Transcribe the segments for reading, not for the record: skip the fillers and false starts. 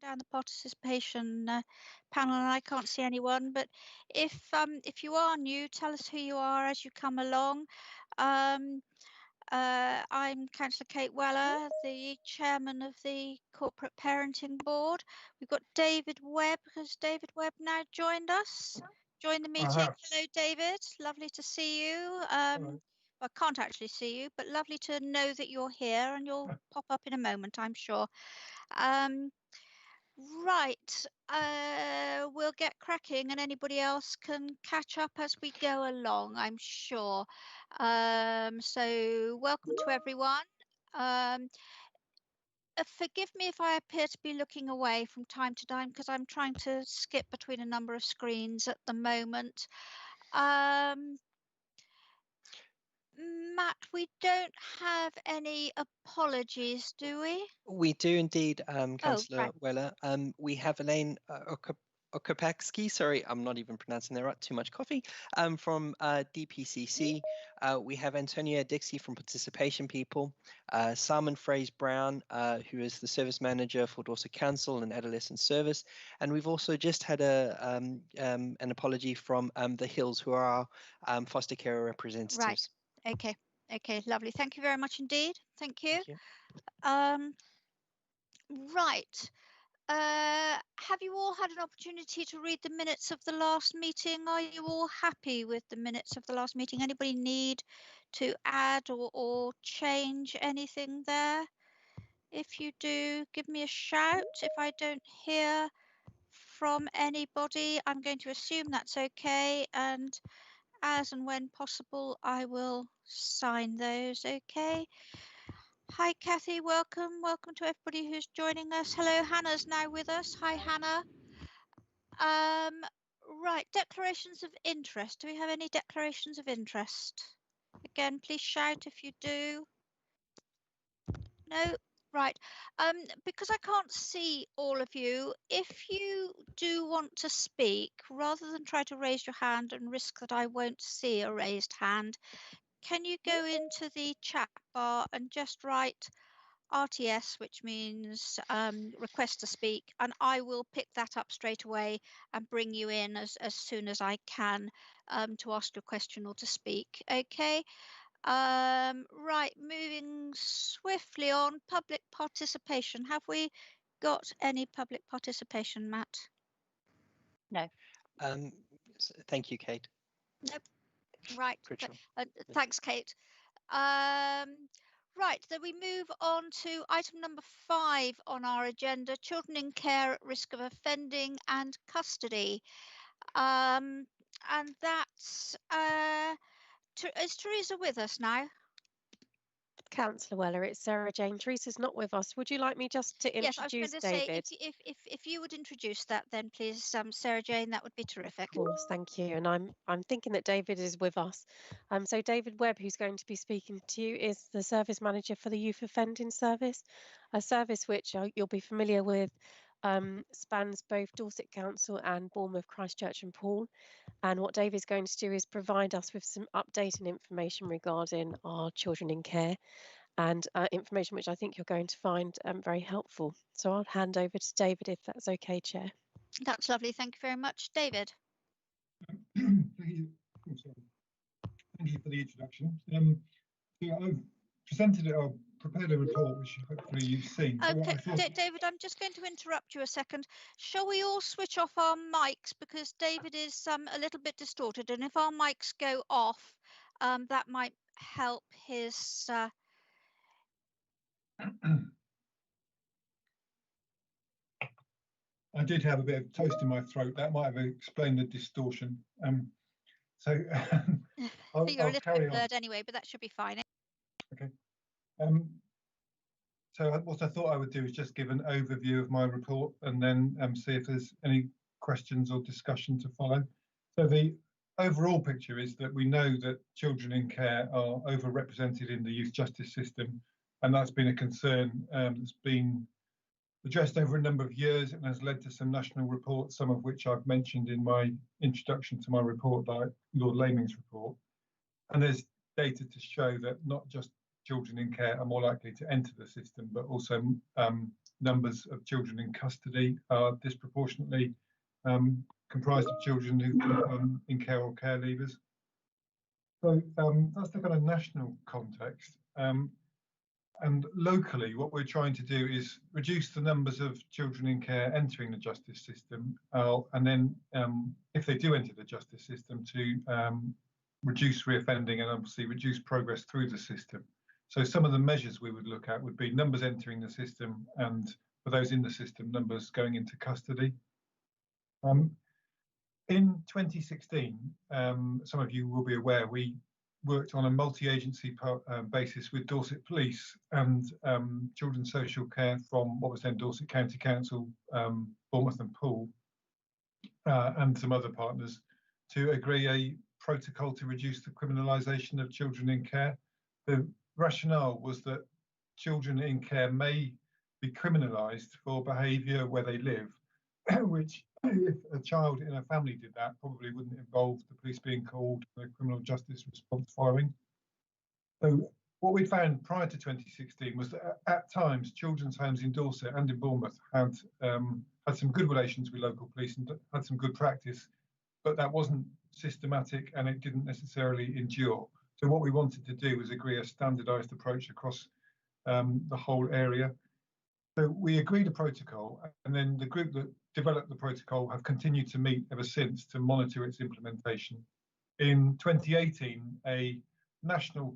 Down the participation panel, and I can't see anyone. But if you are new, tell us who you are as you come along. I'm Councillor Kate Weller, the chairman of the Corporate Parenting Board. We've got David Webb. Has David Webb now joined us? Joined the meeting. Hello, David. Lovely to see you. Well, I can't actually see you, but lovely to know that you're here, and you'll pop up in a moment, I'm sure. Right, we'll get cracking, and anybody else can catch up as we go along, I'm sure. So welcome to everyone. Forgive me if I appear to be looking away from time to time, because I'm trying to skip between a number of screens at the moment. Matt, we don't have any apologies, do we? We do indeed, Councillor Weller. We have Elaine Okapakski, sorry, I'm not even pronouncing that right, too much coffee, from DPCC. We have Antonia Dixie from Participation People, Simon Fraser-Brown, who is the Service Manager for Dorset Council and Adolescent Service. And we've also just had an apology from the Hills, who are our foster care representatives. Right, okay, lovely. Thank you very much indeed. Thank you. Right. Have you all had an opportunity to read the minutes of the last meeting? Are you all happy with the minutes of the last meeting? Anybody need to add or change anything there? If you do, give me a shout. If I don't hear from anybody, I'm going to assume that's okay. And as and when possible, I will sign those, okay? Hi, Kathy. Welcome. Welcome to everybody who's joining us. Hello, Hannah's now with us. Hi, Hannah. Right, declarations of interest. Do we have any declarations of interest? Again, please shout if you do. No? Right. Because I can't see all of you, if you do want to speak, rather than try to raise your hand and risk that I won't see a raised hand, can you go into the chat bar and just write RTS, which means request to speak, and I will pick that up straight away and bring you in as soon as I can to ask a question or to speak. Okay. Right, moving swiftly on, public participation. Have we got any public participation, Matt? No. Thank you, Kate. Nope. Right. Thanks, Kate. Right, then we move on to item number 5 on our agenda, children in care at risk of offending and custody. And that's, is Teresa with us now? Councillor Weller, it's Sarah Jane. Teresa's not with us. Would you like me just to introduce David? Yes, I was going to say, if you would introduce that, then please, Sarah Jane, that would be terrific. Of course, thank you. And I'm thinking that David is with us. So David Webb, who's going to be speaking to you, is the service manager for the Youth Offending Service, a service which you'll be familiar with, spans both Dorset Council and Bournemouth, Christchurch and Poole. And what David's going to do is provide us with some updating information regarding our children in care, and information which I think you're going to find very helpful. So I'll hand over to David, if that's okay, Chair. That's lovely. Thank you very much. David. Thank you for the introduction. I've presented it, I've prepared a report which hopefully you've seen. Okay, David, I'm just going to interrupt you a second. Shall we all switch off our mics, because David is a little bit distorted, and if our mics go off, that might help his... I did have a bit of toast in my throat. That might have explained the distortion. So I'll you're a little bit blurred anyway, but that should be fine. Okay. So what I thought I would do is just give an overview of my report, and then see if there's any questions or discussion to follow. So the overall picture is that we know that children in care are overrepresented in the youth justice system, and that's been a concern that's been addressed over a number of years and has led to some national reports, some of which I've mentioned in my introduction to my report, like Lord Laming's report. And there's data to show that not just children in care are more likely to enter the system, but also numbers of children in custody are disproportionately comprised of children who've been in care or care leavers. So that's the kind of national context. And locally, what we're trying to do is reduce the numbers of children in care entering the justice system, and then if they do enter the justice system, to reduce reoffending and obviously reduce progress through the system. So some of the measures we would look at would be numbers entering the system, and for those in the system, numbers going into custody. In 2016, some of you will be aware, we worked on a multi-agency basis with Dorset Police and Children's Social Care from what was then Dorset County Council, Bournemouth and Poole, and some other partners, to agree a protocol to reduce the criminalisation of children in care. The rationale was that children in care may be criminalised for behaviour where they live, which, if a child in a family did that, probably wouldn't involve the police being called, the criminal justice response following. So what we found prior to 2016 was that at times children's homes in Dorset and in Bournemouth had some good relations with local police and had some good practice, but that wasn't systematic and it didn't necessarily endure. So what we wanted to do was agree a standardised approach across the whole area. So we agreed a protocol, and then the group that developed the protocol have continued to meet ever since to monitor its implementation. In 2018, a national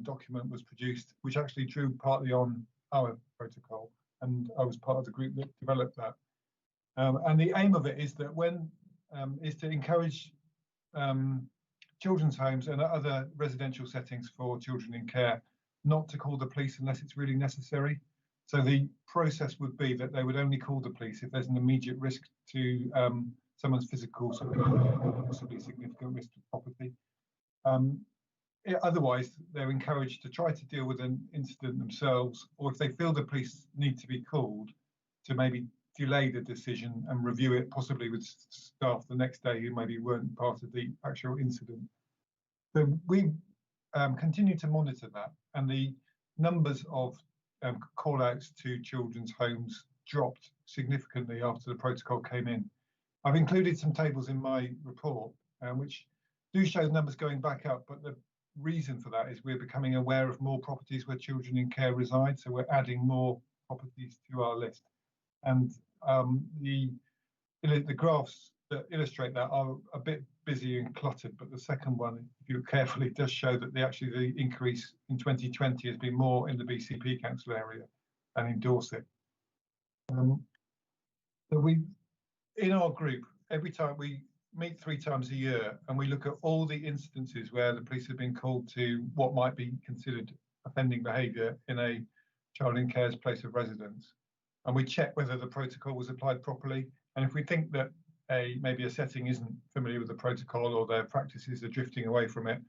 document was produced, which actually drew partly on our protocol, and I was part of the group that developed that. And the aim of it is that is to encourage children's homes and other residential settings for children in care not to call the police unless it's really necessary. So the process would be that they would only call the police if there's an immediate risk to someone's physical, or possibly significant risk to property. Otherwise, they're encouraged to try to deal with an incident themselves, or if they feel the police need to be called, to maybe delay the decision and review it, possibly with staff the next day who maybe weren't part of the actual incident. So we continue to monitor that, and the numbers of call-outs to children's homes dropped significantly after the protocol came in. I've included some tables in my report which do show the numbers going back up, but the reason for that is we're becoming aware of more properties where children in care reside, so we're adding more properties to our list. And the graphs that illustrate that are a bit busy and cluttered, but the second one, if you look carefully, does show that the increase in 2020 has been more in the BCP Council area than in Dorset. So in our group, every time we meet 3 times a year, and we look at all the instances where the police have been called to what might be considered offending behaviour in a child in care's place of residence, and we check whether the protocol was applied properly. And if we think that maybe a setting isn't familiar with the protocol or their practices are drifting away from it,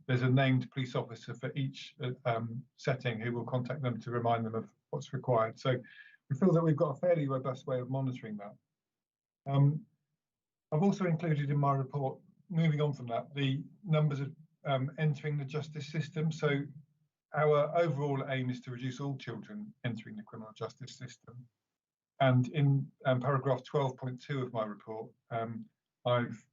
there's a named police officer for each setting who will contact them to remind them of what's required. So we feel that we've got a fairly robust way of monitoring that. I've also included in my report, moving on from that, the numbers of entering the justice system. So our overall aim is to reduce all children entering the criminal justice system. And in paragraph 12.2 of my report, I've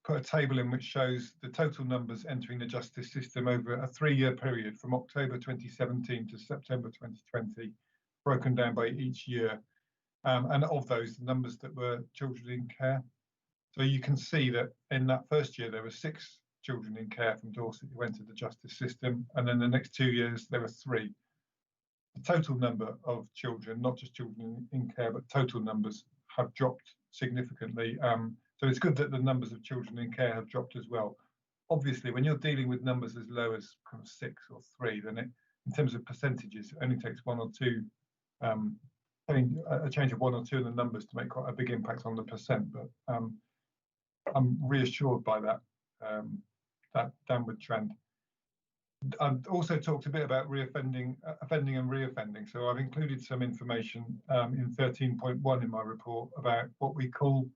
put a table in which shows the total numbers entering the justice system over a 3-year period from October 2017 to September 2020, broken down by each year. And of those, the numbers that were children in care. So you can see that in that first year, there were 6 children in care from Dorset who entered the justice system. And then the next 2 years, there were 3. The total number of children, not just children in care, but total numbers have dropped significantly. So it's good that the numbers of children in care have dropped as well. Obviously, when you're dealing with numbers as low as kind of 6 or 3, then in terms of percentages, it only takes 1 or 2, a change of 1 or 2 in the numbers to make quite a big impact on the percent. But I'm reassured by that, that downward trend. I've also talked a bit about offending and reoffending. So I've included some information in 13.1 in my report about what we call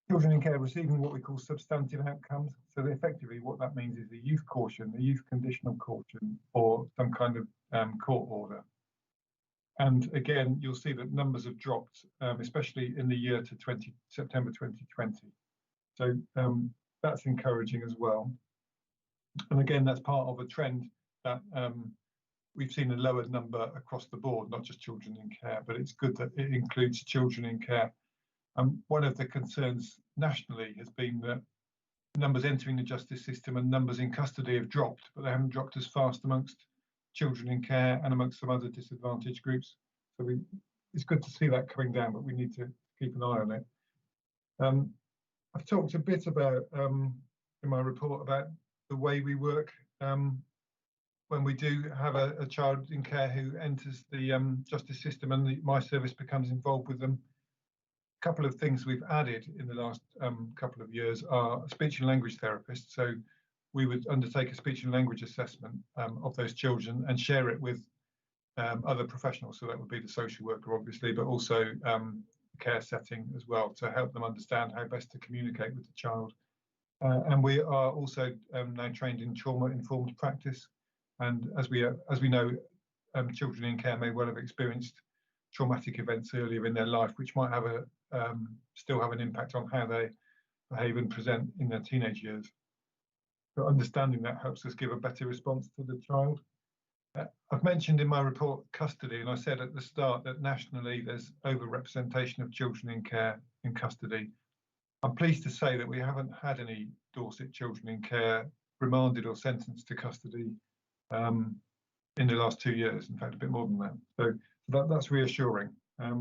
children in care receiving what we call substantive outcomes. So effectively what that means is a youth caution, a youth conditional caution, or some kind of court order. And again, you'll see that numbers have dropped, especially in the year to September 2020. So that's encouraging as well. And again, that's part of a trend that we've seen a lower number across the board, not just children in care, but it's good that it includes children in care. One of the concerns nationally has been that numbers entering the justice system and numbers in custody have dropped, but they haven't dropped as fast amongst children in care and amongst some other disadvantaged groups. So it's good to see that coming down, but we need to keep an eye on it. I've talked a bit about, in my report, about the way we work when we do have a child in care who enters the justice system and my service becomes involved with them. A couple of things we've added in the last couple of years are speech and language therapists. So we would undertake a speech and language assessment of those children and share it with other professionals. So that would be the social worker, obviously, but also care setting as well, to help them understand how best to communicate with the child. And we are also now trained in trauma-informed practice. And as we know, children in care may well have experienced traumatic events earlier in their life, which might have still have an impact on how they behave and present in their teenage years. So understanding that helps us give a better response to the child. I've mentioned in my report custody, and I said at the start that nationally there's overrepresentation of children in care in custody. I'm pleased to say that we haven't had any Dorset children in care remanded or sentenced to custody in the last 2 years, in fact, a bit more than that. So that's reassuring. I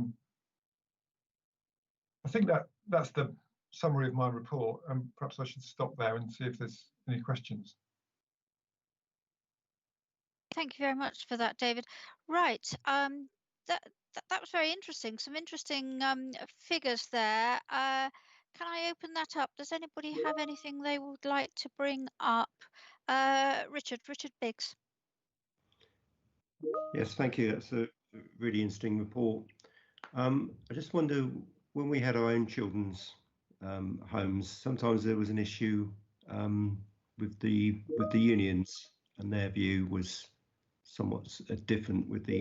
think that's the summary of my report, and perhaps I should stop there and see if there's any questions. Thank you very much for that, David. Right, that was very interesting. Some interesting figures there. Can I open that up? Does anybody have anything they would like to bring up? Richard Biggs. Yes, thank you. That's a really interesting report. I just wonder, when we had our own children's homes, sometimes there was an issue with the unions, and their view was somewhat different with the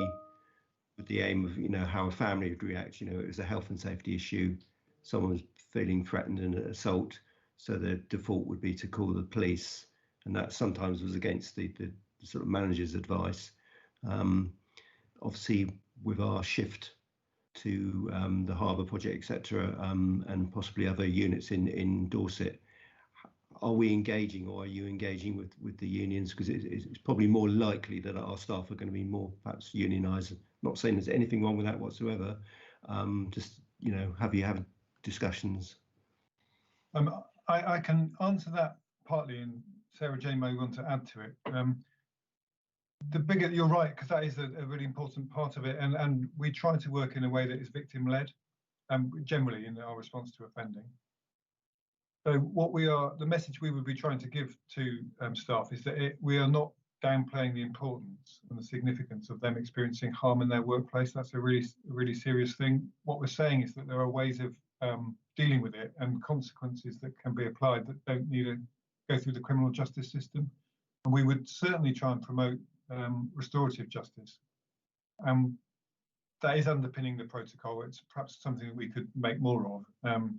aim of, you know, how a family would react. You know, it was a health and safety issue. Someone was feeling threatened and assault, so the default would be to call the police, and that sometimes was against the sort of manager's advice. Obviously, with our shift to the Harbour project, etc., and possibly other units in Dorset, are we engaging, or are you engaging with the unions? Because it's probably more likely that our staff are going to be more perhaps unionised. Not saying there's anything wrong with that whatsoever. Just, you know, have you had discussions? I can answer that partly, and Sarah Jane may want to add to it. You're right, because that is a really important part of it, and we try to work in a way that is victim-led, generally in our response to offending. So the message we would be trying to give to staff is that we are not downplaying the importance and the significance of them experiencing harm in their workplace. That's a really serious thing. What we're saying is that there are ways of dealing with it and consequences that can be applied that don't need to go through the criminal justice system. And we would certainly try and promote restorative justice. That is underpinning the protocol. It's perhaps something that we could make more of.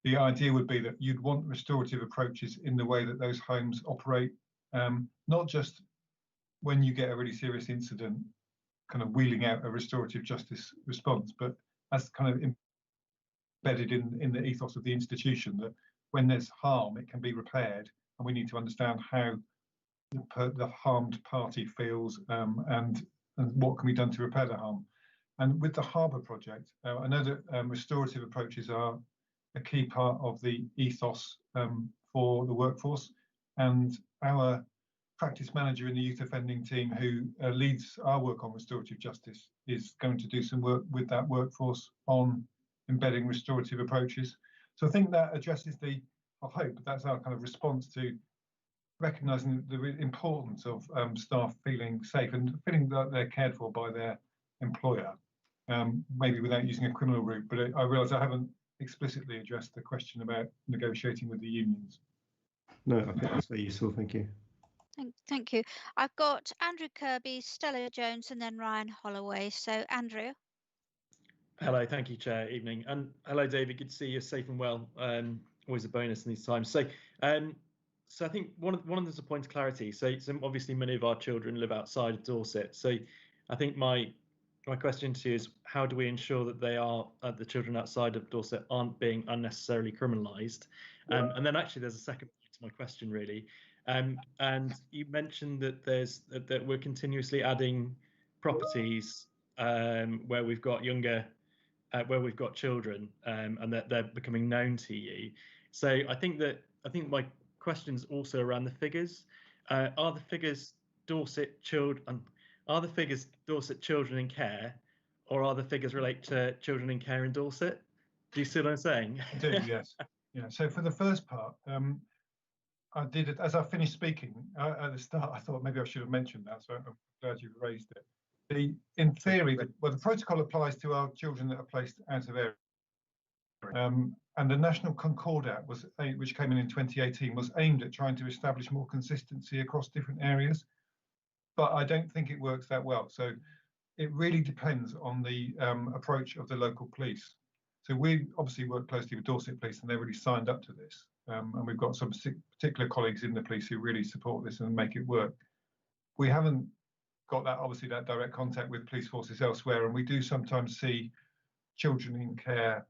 The idea would be that you'd want restorative approaches in the way that those homes operate, not just when you get a really serious incident, kind of wheeling out a restorative justice response, but as kind of embedded in the ethos of the institution, that when there's harm, it can be repaired, and we need to understand how the harmed party feels and what can be done to repair the harm. And with the Harbour project, I know that restorative approaches are a key part of the ethos for the workforce, and our practice manager in the youth offending team, who leads our work on restorative justice, is going to do some work with that workforce on embedding restorative approaches. So I think that addresses I hope that's our kind of response to recognising the importance of staff feeling safe and feeling that they're cared for by their employer, maybe without using a criminal route. But I realise I haven't explicitly addressed the question about negotiating with the unions. No, I think that's very useful. Thank you. Thank you. I've got Andrew Kirby, Stella Jones, and then Ryan Holloway. So, Andrew. Hello, thank you, Chair. Evening, and hello, David. Good to see you safe and well. Always a bonus in these times. So, I think one of the point of clarity. So obviously many of our children live outside of Dorset. So, I think my question to you is, how do we ensure that the children outside of Dorset aren't being unnecessarily criminalised? And then actually, there's a second part to my question, really. And you mentioned that that we're continuously adding properties where we've got where we've got children and that they're becoming known to you. So I think my question's also around the figures. Are the figures Dorset children? Are the figures Dorset children in care, or are the figures relate to children in care in Dorset? Do you see what I'm saying? I do, yes. Yeah. So for the first part, I did it as I finished speaking at the start. I thought maybe I should have mentioned that, so I'm glad you've raised it. In theory, the protocol applies to our children that are placed out of area. And the National Concordat, which came in 2018, was aimed at trying to establish more consistency across different areas. But I don't think it works that well. So it really depends on the approach of the local police. So we obviously work closely with Dorset Police, and they really signed up to this. And we've got some particular colleagues in the police who really support this and make it work. We haven't got that direct contact with police forces elsewhere, and we do sometimes see children in care,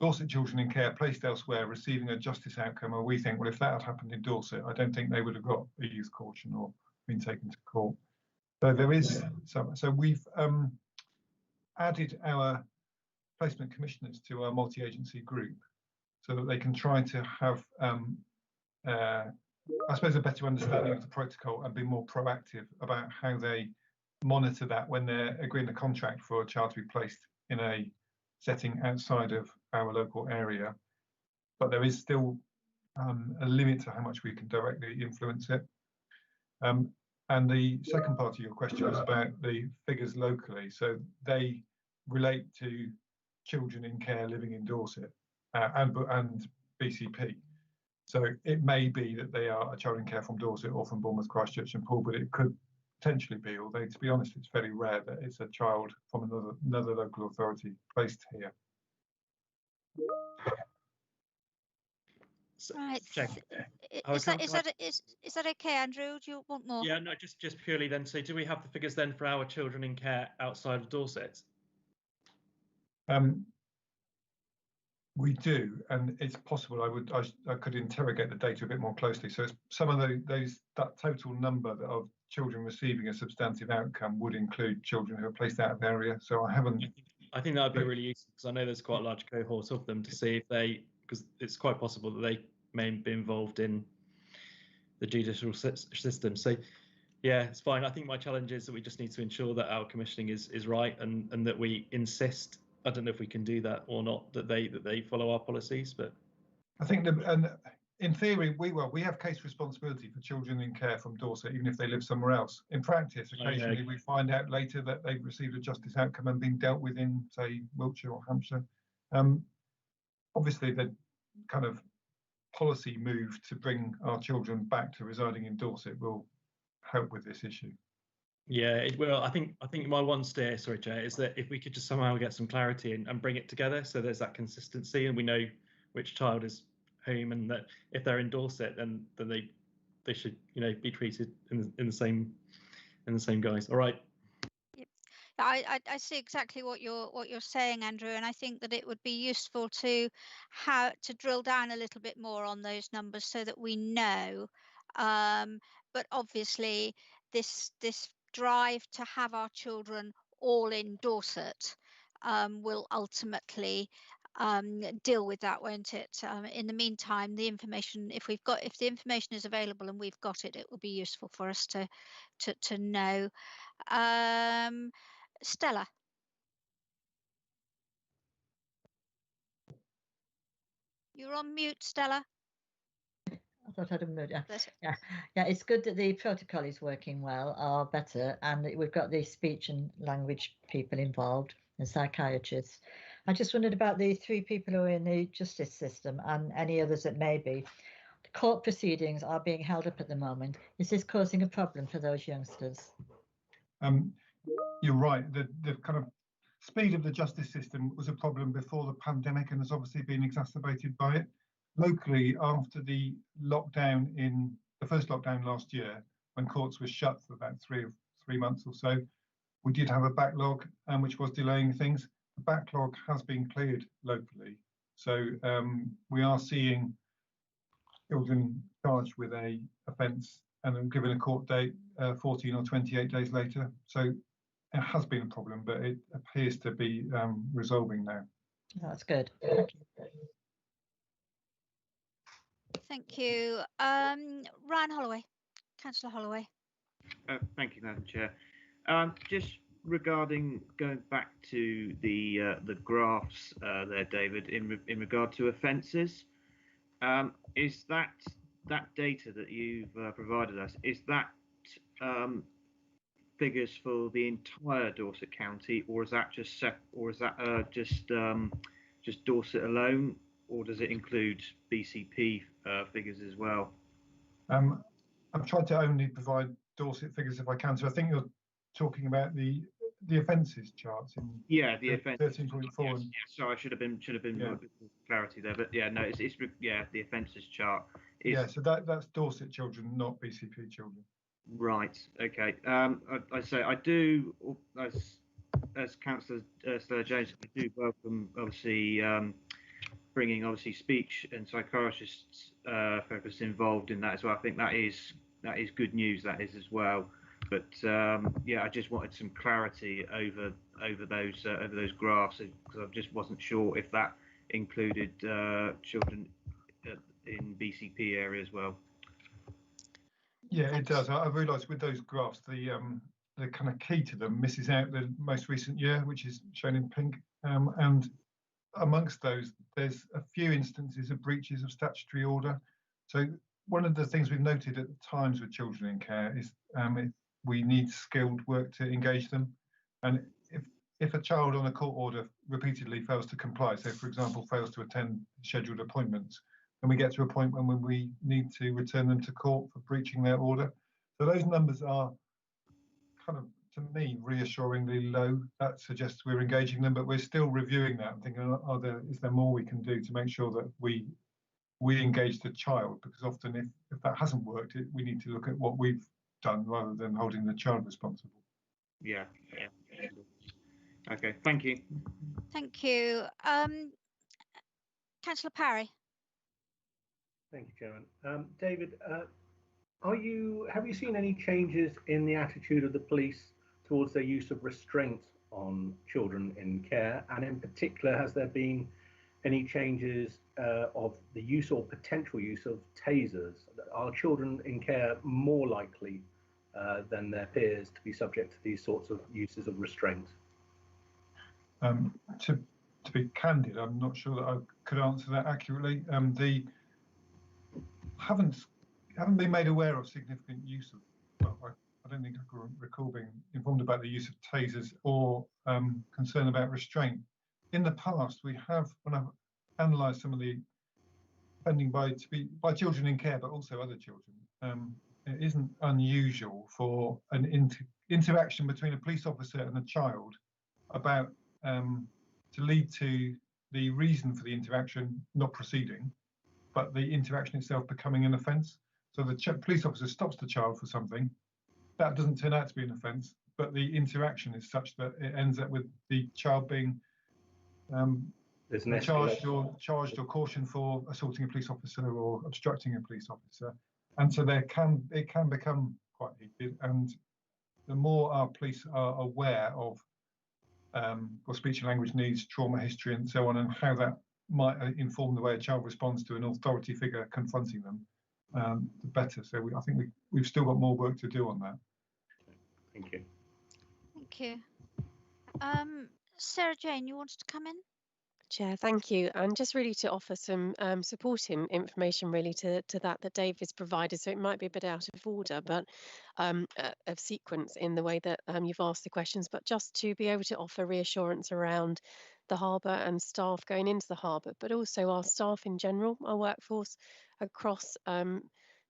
Dorset children in care placed elsewhere receiving a justice outcome, and we think, well, if that had happened in Dorset, I don't think they would have got a youth caution or been taken to court. So there is so we've added our placement commissioners to our multi-agency group so that they can try to have I suppose a better understanding of the protocol and be more proactive about how they monitor that when they're agreeing a contract for a child to be placed in a setting outside of our local area. But there is still a limit to how much we can directly influence it. And the second part of your question was about the figures locally. So they relate to children in care living in Dorset and BCP. So it may be that they are a child in care from Dorset or from Bournemouth, Christchurch and Poole, but it could potentially be, although to be honest, it's fairly rare that it's a child from another local authority placed here. Right. Check. Is that okay, Andrew? Do you want more? Yeah, no, just purely then. So do we have the figures then for our children in care outside of Dorset? We do, and it's possible I could interrogate the data a bit more closely. So some of that total number of children receiving a substantive outcome would include children who are placed out of area. So I haven't. I think that would be really useful because I know there's quite a large cohort of them to see if because it's quite possible that they may be involved in the judicial system. So yeah, it's fine. I think my challenge is that we just need to ensure that our commissioning is right and that we insist. I don't know if we can do that or not, that they follow our policies, but I think and in theory we have case responsibility for children in care from Dorset, even if they live somewhere else. In practice, occasionally we find out later that they've received a justice outcome and been dealt with in, say, Wiltshire or Hampshire. Obviously, the kind of policy move to bring our children back to residing in Dorset will help with this issue. Yeah, it will. I think my one steer, sorry, Chair, is that if we could just somehow get some clarity and bring it together, so there's that consistency, and we know which child is whom, and that if they're in Dorset, then they should be treated in the same guise. All right. Yep. I see exactly what you're saying, Andrew, and I think that it would be useful to drill down a little bit more on those numbers so that we know. But obviously, this drive to have our children all in Dorset will ultimately deal with that, won't it? In the meantime, the information, if the information is available and we've got it, it will be useful for us to know. Stella. You're on mute, Stella. I thought I'd unmute. Yeah. It's good that the protocol is working well, or better, and we've got the speech and language people involved and psychiatrists. I just wondered about the 3 people who are in the justice system and any others that may be. court proceedings are being held up at the moment. Is this causing a problem for those youngsters? You're right. The kind of speed of the justice system was a problem before the pandemic and has obviously been exacerbated by it. Locally, after the lockdown the first lockdown last year, when courts were shut for about three months or so, we did have a backlog, which was delaying things. The backlog has been cleared locally. So we are seeing children charged with a offence and then given a court date 14 or 28 days later. So it has been a problem, but it appears to be resolving now. That's good. Thank you. Thank you. Ryan Holloway, Councillor Holloway. Thank you, Madam Chair. Just regarding going back to the graphs there, David, in regard to offences, is that data that you've provided us, is that figures for the entire Dorset County, or is that just Dorset alone, or does it include BCP figures as well? I've tried to only provide Dorset figures if I can. So I think you're talking about the offences charts in the offences 13.4. Yes, sorry, I should have been a bit more clarity there, but yeah, no, it's the offences chart. So that's Dorset children, not BCP children. Right. Okay. I say I do, as Councillor Stella Jones, I do welcome obviously bringing obviously speech and psychiatrists focus involved in that as well. I think that is good news. That is as well. But I just wanted some clarity over those graphs, because I just wasn't sure if that included children in BCP area as well. Yeah, it does. I realised with those graphs, the kind of key to them misses out the most recent year, which is shown in pink. And amongst those, there's a few instances of breaches of statutory order. So one of the things we've noted at times with children in care is we need skilled work to engage them. And if a child on a court order repeatedly fails to comply, so for example, fails to attend scheduled appointments, then we get to a point when we need to return them to court for breaching their order. So those numbers are kind of, to me, reassuringly low. That suggests we're engaging them, but we're still reviewing that and thinking, is there more we can do to make sure that we engage the child? Because often if that hasn't worked, we need to look at what we've done rather than holding the child responsible. Yeah. Okay, thank you. Thank you. Councillor Parry. Thank you, Chairman. David, have you seen any changes in the attitude of the police towards their use of restraint on children in care? And in particular, has there been any changes of the use or potential use of tasers? Are children in care more likely than their peers to be subject to these sorts of uses of restraint? To be candid, I'm not sure that I could answer that accurately. They haven't been made aware of significant use of. Well, I don't think I can recall being informed about the use of tasers or concern about restraint. In the past, we have, when I've analysed some of the offending by children in care, but also other children, it isn't unusual for an interaction between a police officer and a child about to lead to the reason for the interaction not proceeding, but the interaction itself becoming an offence. So the police officer stops the child for something, that doesn't turn out to be an offence, but the interaction is such that it ends up with the child being charged or cautioned for assaulting a police officer or obstructing a police officer. And so it can become quite heated. And the more our police are aware of speech and language needs, trauma history, and so on, and how that might inform the way a child responds to an authority figure confronting them, the better. So I think we've still got more work to do on that. Thank you. Thank you. Sarah Jane, you wanted to come in? Chair, thank you. And just really to offer some supporting information really to that David's provided. So it might be a bit out of order, but of sequence in the way that you've asked the questions, but just to be able to offer reassurance around the harbour and staff going into the harbour, but also our staff in general, our workforce across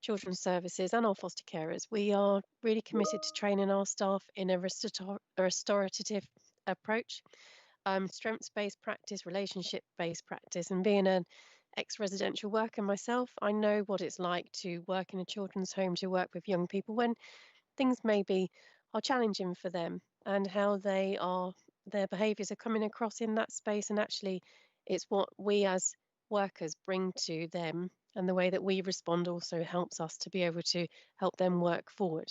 children's services and our foster carers. We are really committed to training our staff in a restorative approach, strengths-based practice, relationship-based practice, and being an ex-residential worker myself, I know what it's like to work in a children's home, to work with young people when things maybe are challenging for them, and how their behaviours are coming across in that space. And actually, it's what we as workers bring to them, and the way that we respond also helps us to be able to help them work forward.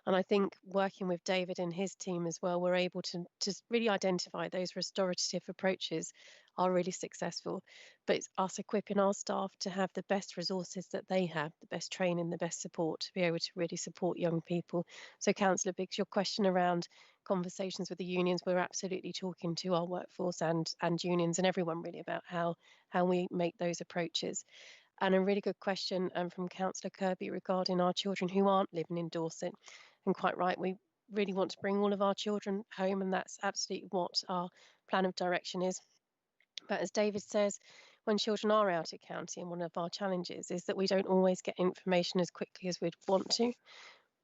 And I think working with David and his team as well, we're able to really identify those restorative approaches are really successful. But it's us equipping our staff to have the best resources that they have, the best training, the best support, to be able to really support young people. So Councillor Biggs, your question around conversations with the unions, we're absolutely talking to our workforce and unions and everyone really about how we make those approaches. And a really good question from Councillor Kirby regarding our children who aren't living in Dorset. And quite right, we really want to bring all of our children home, and that's absolutely what our plan of direction is. But as David says, when children are out of county, and one of our challenges is that we don't always get information as quickly as we'd want to.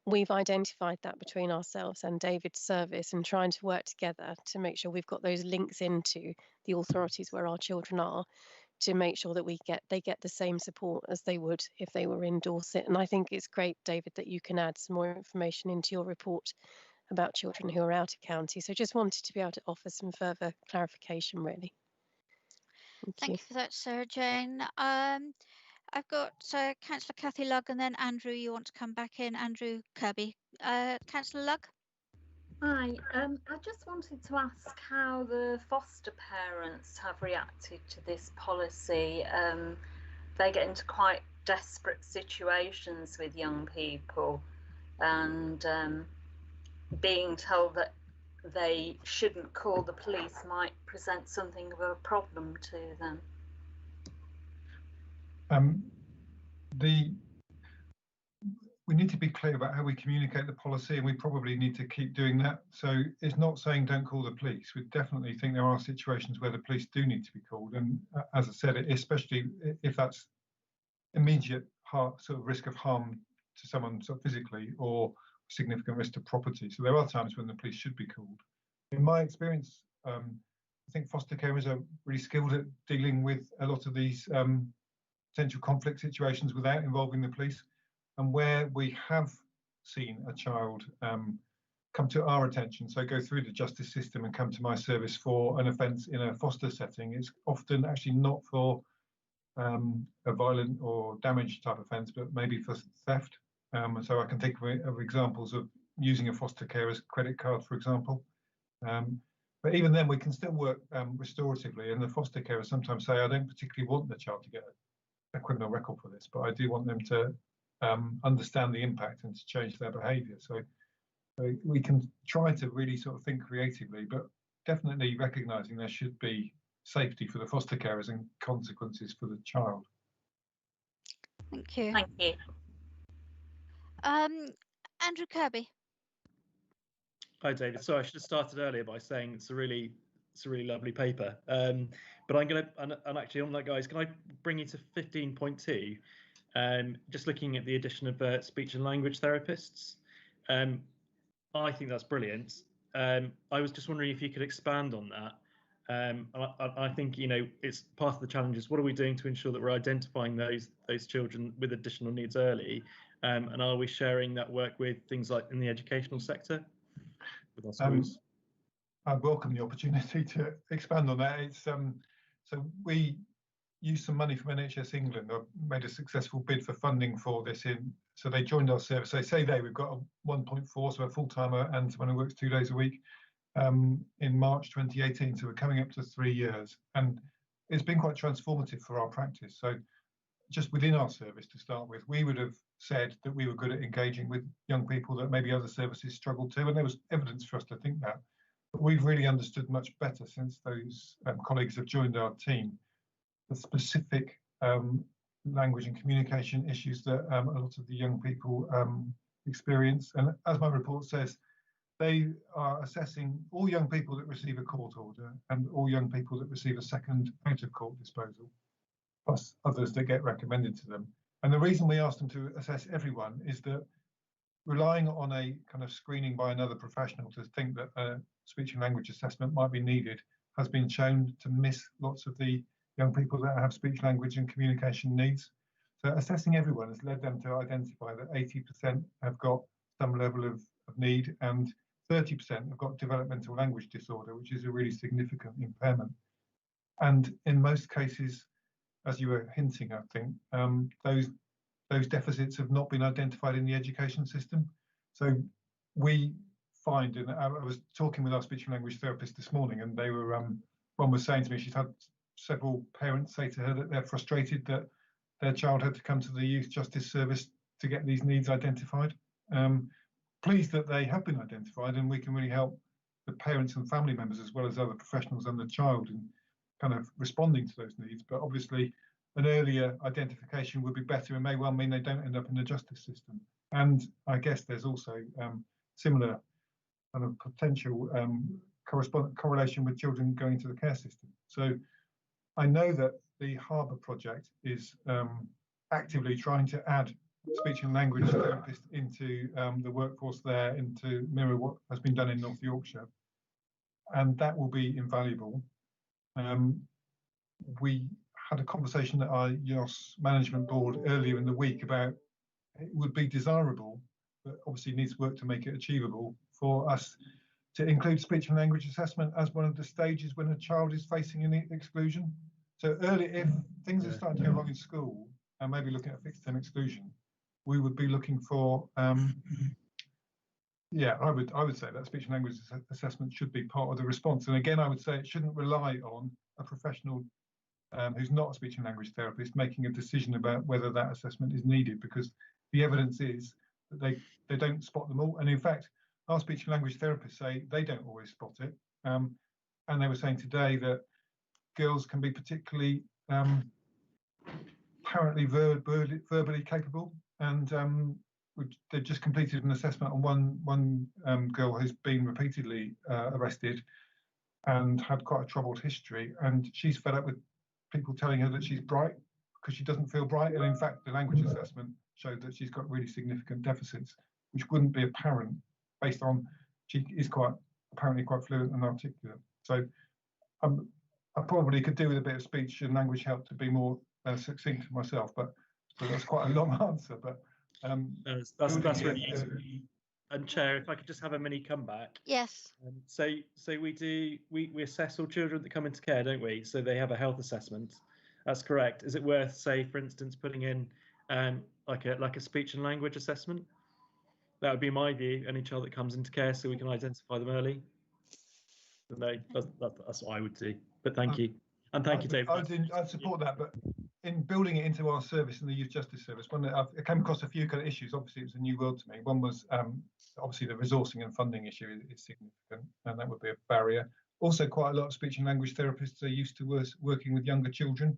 We've identified that between ourselves and David's service, and trying to work together to make sure we've got those links into the authorities where our children are, to make sure that they get the same support as they would if they were in Dorset. And I think it's great, David, that you can add some more information into your report about children who are out of county. So just wanted to be able to offer some further clarification, really. Thank you for that, Sarah Jane. I've got Councillor Cathy Lugg, and then Andrew, you want to come back in. Andrew Kirby. Councillor Lugg. Hi, I just wanted to ask how the foster parents have reacted to this policy. They get into quite desperate situations with young people, and being told that they shouldn't call the police might present something of a problem to them. We need to be clear about how we communicate the policy, and we probably need to keep doing that. So it's not saying don't call the police. We definitely think there are situations where the police do need to be called, and as I said, especially if that's immediate sort of risk of harm to someone sort of physically, or significant risk to property. So there are times when the police should be called. In my experience, I think foster carers are really skilled at dealing with a lot of these potential conflict situations without involving the police. And where we have seen a child come to our attention, so go through the justice system and come to my service for an offence in a foster setting, it's often actually not for a violent or damage type offence, but maybe for theft. So I can think of examples of using a foster carer's credit card, for example. But even then, we can still work restoratively, and the foster carers sometimes say, I don't particularly want the child to get a criminal record for this, but I do want them to understand the impact and to change their behaviour. So we can try to really sort of think creatively, but definitely recognising there should be safety for the foster carers and consequences for the child. Thank you. Thank you. Andrew Kirby. Hi, David. Sorry, I should have started earlier by saying it's a really lovely paper. But I'm going to, and actually on that, guys, can I bring you to 15.2? Just looking at the addition of speech and language therapists. I think that's brilliant. I was just wondering if you could expand on that. I think, you know, it's part of the challenge is what are we doing to ensure that we're identifying those children with additional needs early, and are we sharing that work with things like in the educational sector with our schools? I welcome the opportunity to expand on that. It's so we used some money from NHS England. I made a successful bid for funding for this so they joined our service. We've got a 1.4, so a full-timer and someone who works 2 days a week in March 2018. So we're coming up to 3 years, and it's been quite transformative for our practice. So just within our service to start with, we would have said that we were good at engaging with young people that maybe other services struggled to, and there was evidence for us to think that. But we've really understood much better since those colleagues have joined our team the specific language and communication issues that a lot of the young people experience. And as my report says, they are assessing all young people that receive a court order and all young people that receive a second out-of-court disposal, plus others that get recommended to them. And the reason we ask them to assess everyone is that relying on a kind of screening by another professional to think that a speech and language assessment might be needed has been shown to miss lots of the young people that have speech, language and communication needs. So assessing everyone has led them to identify that 80% have got some level of need and 30% have got developmental language disorder, which is a really significant impairment. And in most cases, as you were hinting, I think, those deficits have not been identified in the education system. So we find, and I was talking with our speech and language therapist this morning, and they were, one was saying to me, she's had several parents say to her that they're frustrated that their child had to come to the Youth Justice Service to get these needs identified. Pleased that they have been identified, and we can really help the parents and family members as well as other professionals and the child in kind of responding to those needs. But obviously an earlier identification would be better and may well mean they don't end up in the justice system. And I guess there's also similar kind of potential correlation with children going into the care system. So I know that the Harbour project is actively trying to add speech and language therapists into the workforce there, and to mirror what has been done in North Yorkshire, and that will be invaluable. We had a conversation at our YOS management board earlier in the week about it would be desirable, but obviously needs work to make it achievable, for us to include speech and language assessment as one of the stages when a child is facing an exclusion. So early, if things are starting to go wrong in school and maybe looking at fixed term exclusion, we would be looking for, yeah, I would say that speech and language assessment should be part of the response. And again, I would say it shouldn't rely on a professional who's not a speech and language therapist making a decision about whether that assessment is needed, because the evidence is that they don't spot them all. And in fact, our speech and language therapists say they don't always spot it. And they were saying today that girls can be particularly apparently verbally capable, and they've just completed an assessment on one girl who's been repeatedly arrested and had quite a troubled history, and she's fed up with people telling her that she's bright because she doesn't feel bright. And in fact, the language assessment showed that she's got really significant deficits, which wouldn't be apparent based on she is apparently quite fluent and articulate. So I probably could do with a bit of speech and language help to be more succinct myself, but so that's quite a long answer. But that's really useful. And Chair, if I could just have a mini comeback. Yes. So we assess all children that come into care, don't we? So they have a health assessment. That's correct. Is it worth, say, for instance, putting in like a speech and language assessment? That would be my view. Any child that comes into care, so we can identify them early. No, that's what I would do. But thank you, and thank you, David. I'd support that, but in building it into our service in the Youth Justice Service, I came across a few kind of issues. Obviously, it was a new world to me. One was obviously the resourcing and funding issue is significant, and that would be a barrier. Also, quite a lot of speech and language therapists are used to working with younger children,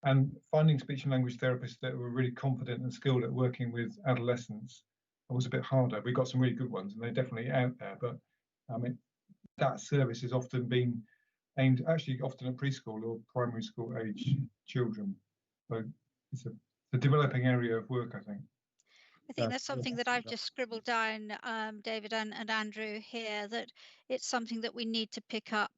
and finding speech and language therapists that were really confident and skilled at working with adolescents was a bit harder. We got some really good ones, and they're definitely out there, but I mean, that service has often been aimed actually often at preschool or primary school age children. So it's a developing area of work, I think. I think that's something that I've just scribbled down, David and Andrew here, that it's something that we need to pick up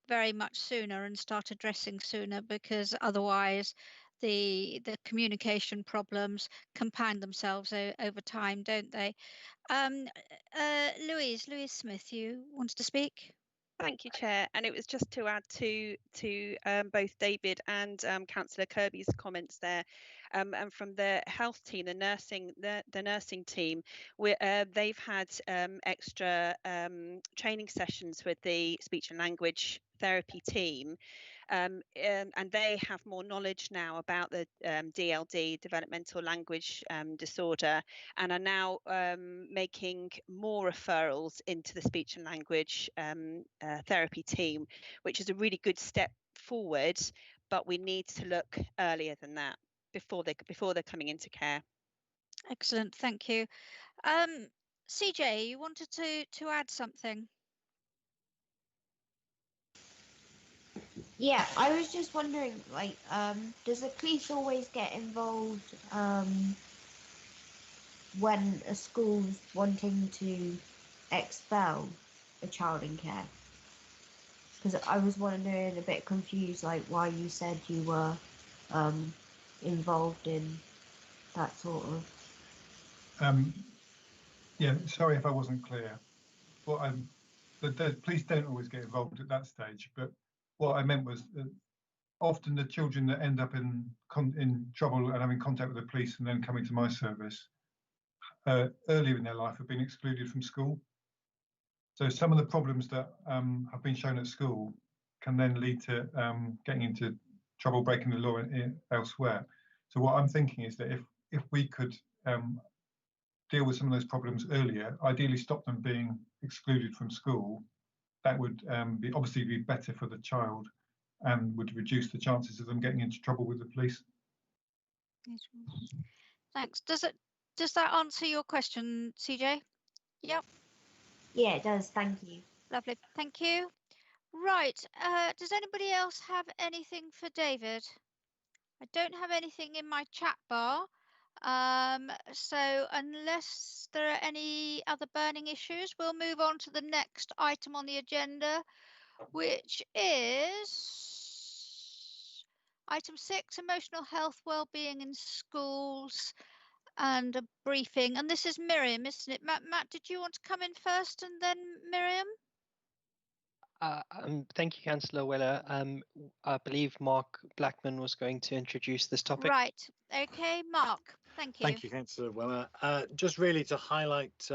very much sooner and start addressing sooner, because otherwise the communication problems compound themselves over time, don't they? Louise Smith, you wanted to speak? Thank you, Chair. And it was just to add to both David and Councillor Kirby's comments there, and from the health team, the nursing team, they've had extra training sessions with the speech and language therapy team. And they have more knowledge now about the DLD, developmental language disorder, and are now making more referrals into the speech and language therapy team, which is a really good step forward. But we need to look earlier than that, before they're coming into care. Excellent, thank you. CJ, you wanted to add something? Yeah, I was just wondering, like, does the police always get involved when a school's wanting to expel a child in care? Because I was wondering, a bit confused, like why you said you were involved in that sort of. Yeah, sorry if I wasn't clear. What the police don't always get involved at that stage, but what I meant was that often the children that end up in trouble and having contact with the police and then coming to my service earlier in their life have been excluded from school. So some of the problems that have been shown at school can then lead to getting into trouble, breaking the law elsewhere. So what I'm thinking is that if we could deal with some of those problems earlier, ideally stop them being excluded from school, that would obviously be better for the child and would reduce the chances of them getting into trouble with the police. Thanks. Does that answer your question, CJ? Yep. Yeah, it does. Thank you. Lovely. Thank you. Right. Does anybody else have anything for David? I don't have anything in my chat bar. So unless there are any other burning issues, we'll move on to the next item on the agenda, which is item 6, emotional health, well-being in schools, and a briefing. And this is Miriam, isn't it? Matt, did you want to come in first and then Miriam? Thank you, Councillor Weller. I believe Mark Blackman was going to introduce this topic. Right. Okay, Mark. Thank you. Thank you, Councillor Weller. Just really to highlight,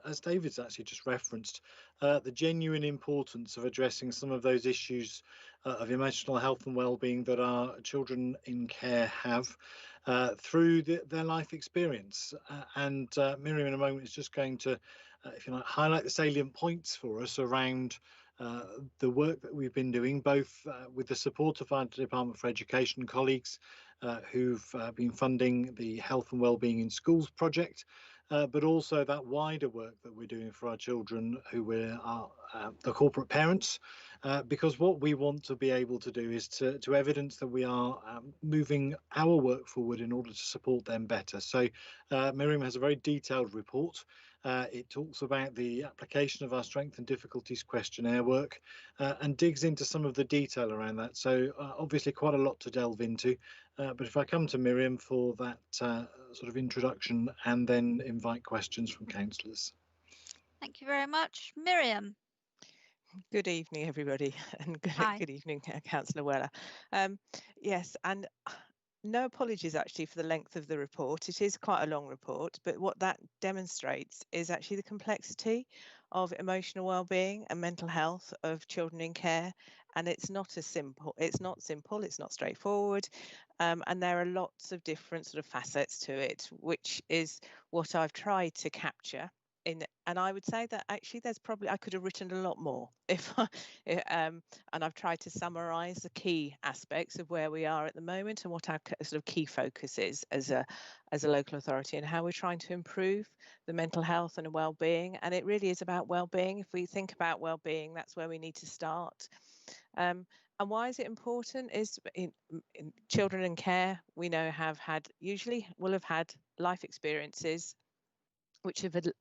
as David's actually just referenced, the genuine importance of addressing some of those issues of emotional health and well-being that our children in care have through their life experience. And Miriam in a moment is just going to, if you like, highlight the salient points for us around the work that we've been doing, both with the support of our Department for Education colleagues who've been funding the Health and Wellbeing in Schools project, but also that wider work that we're doing for our children who are the corporate parents, because what we want to be able to do is to evidence that we are moving our work forward in order to support them better. So Miriam has a very detailed report. It talks about the application of our strength and difficulties questionnaire work and digs into some of the detail around that. So obviously quite a lot to delve into. But if I come to Miriam for that sort of introduction and then invite questions from councillors. Thank you very much. Miriam. Good evening, everybody, and good evening, Councillor Weller. Yes, and no apologies actually for the length of the report. It is quite a long report, but what that demonstrates is actually the complexity of emotional well-being and mental health of children in care. And it's not simple, it's not straightforward. And there are lots of different sort of facets to it, which is what I've tried to capture. And I would say that actually I could have written a lot more and I've tried to summarize the key aspects of where we are at the moment and what our sort of key focus is as a local authority and how we're trying to improve the mental health and well-being. And it really is about well-being. If we think about well-being, that's where we need to start. And why is it important is in children in care, we know will have had life experiences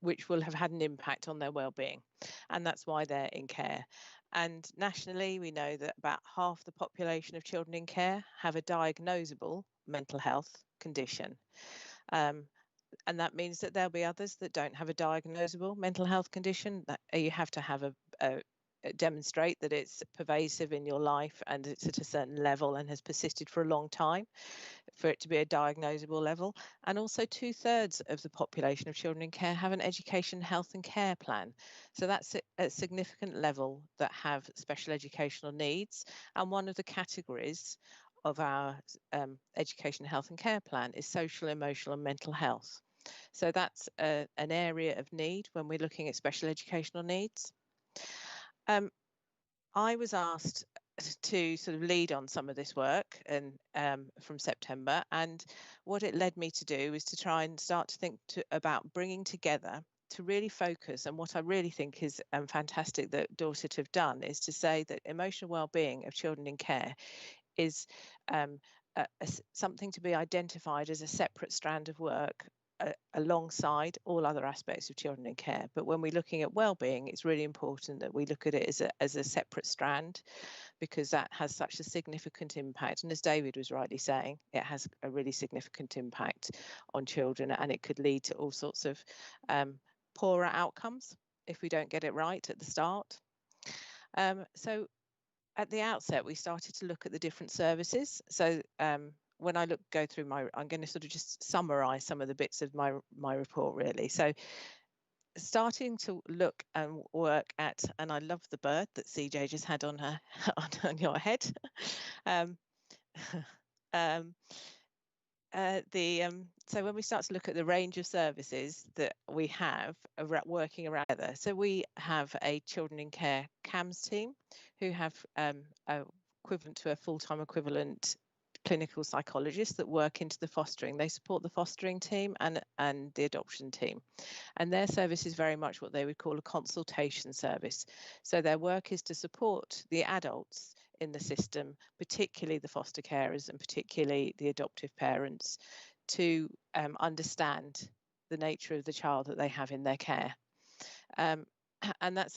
which will have had an impact on their well-being, and that's why they're in care. And nationally, we know that about half the population of children in care have a diagnosable mental health condition. And that means that there'll be others that don't have a diagnosable mental health condition. That you have to have demonstrate that it's pervasive in your life and it's at a certain level and has persisted for a long time for it to be a diagnosable level. And also 2/3 of the population of children in care have an education, health and care plan. So that's a significant level that have special educational needs. And one of the categories of our education, health and care plan is social, emotional and mental health. So that's an area of need when we're looking at special educational needs. I was asked to sort of lead on some of this work and from September, and what it led me to do is to try and start to think about bringing together to really focus, and what I really think is fantastic that Dorset have done, is to say that emotional well-being of children in care is something to be identified as a separate strand of work alongside all other aspects of children in care. But when we're looking at well-being, it's really important that we look at it as a separate strand, because that has such a significant impact. And as David was rightly saying, it has a really significant impact on children, and it could lead to all sorts of poorer outcomes if we don't get it right at the start. So at the outset, we started to look at the different services. So when I go through I'm going to sort of just summarise some of the bits of my report, really. So starting to look and work at, and I love the bird that CJ just had on her on your head. So when we start to look at the range of services that we have working around together, so we have a children in care CAMS team who have equivalent to a full-time equivalent clinical psychologists that work into the fostering. They support the fostering team and the adoption team. And their service is very much what they would call a consultation service. So their work is to support the adults in the system, particularly the foster carers and particularly the adoptive parents, to understand the nature of the child that they have in their care. And that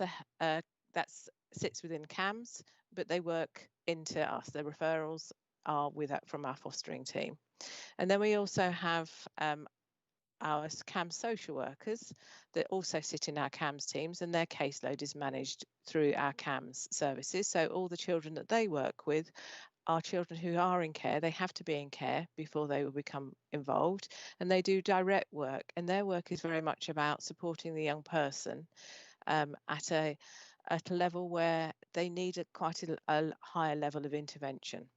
sits within CAMS, but they work into us. The referrals are from our fostering team. And then we also have our CAMS social workers that also sit in our CAMS teams, and their caseload is managed through our CAMS services. So all the children that they work with are children who are in care. They have to be in care before they will become involved, and they do direct work, and their work is very much about supporting the young person at a level where they need quite a higher level of intervention.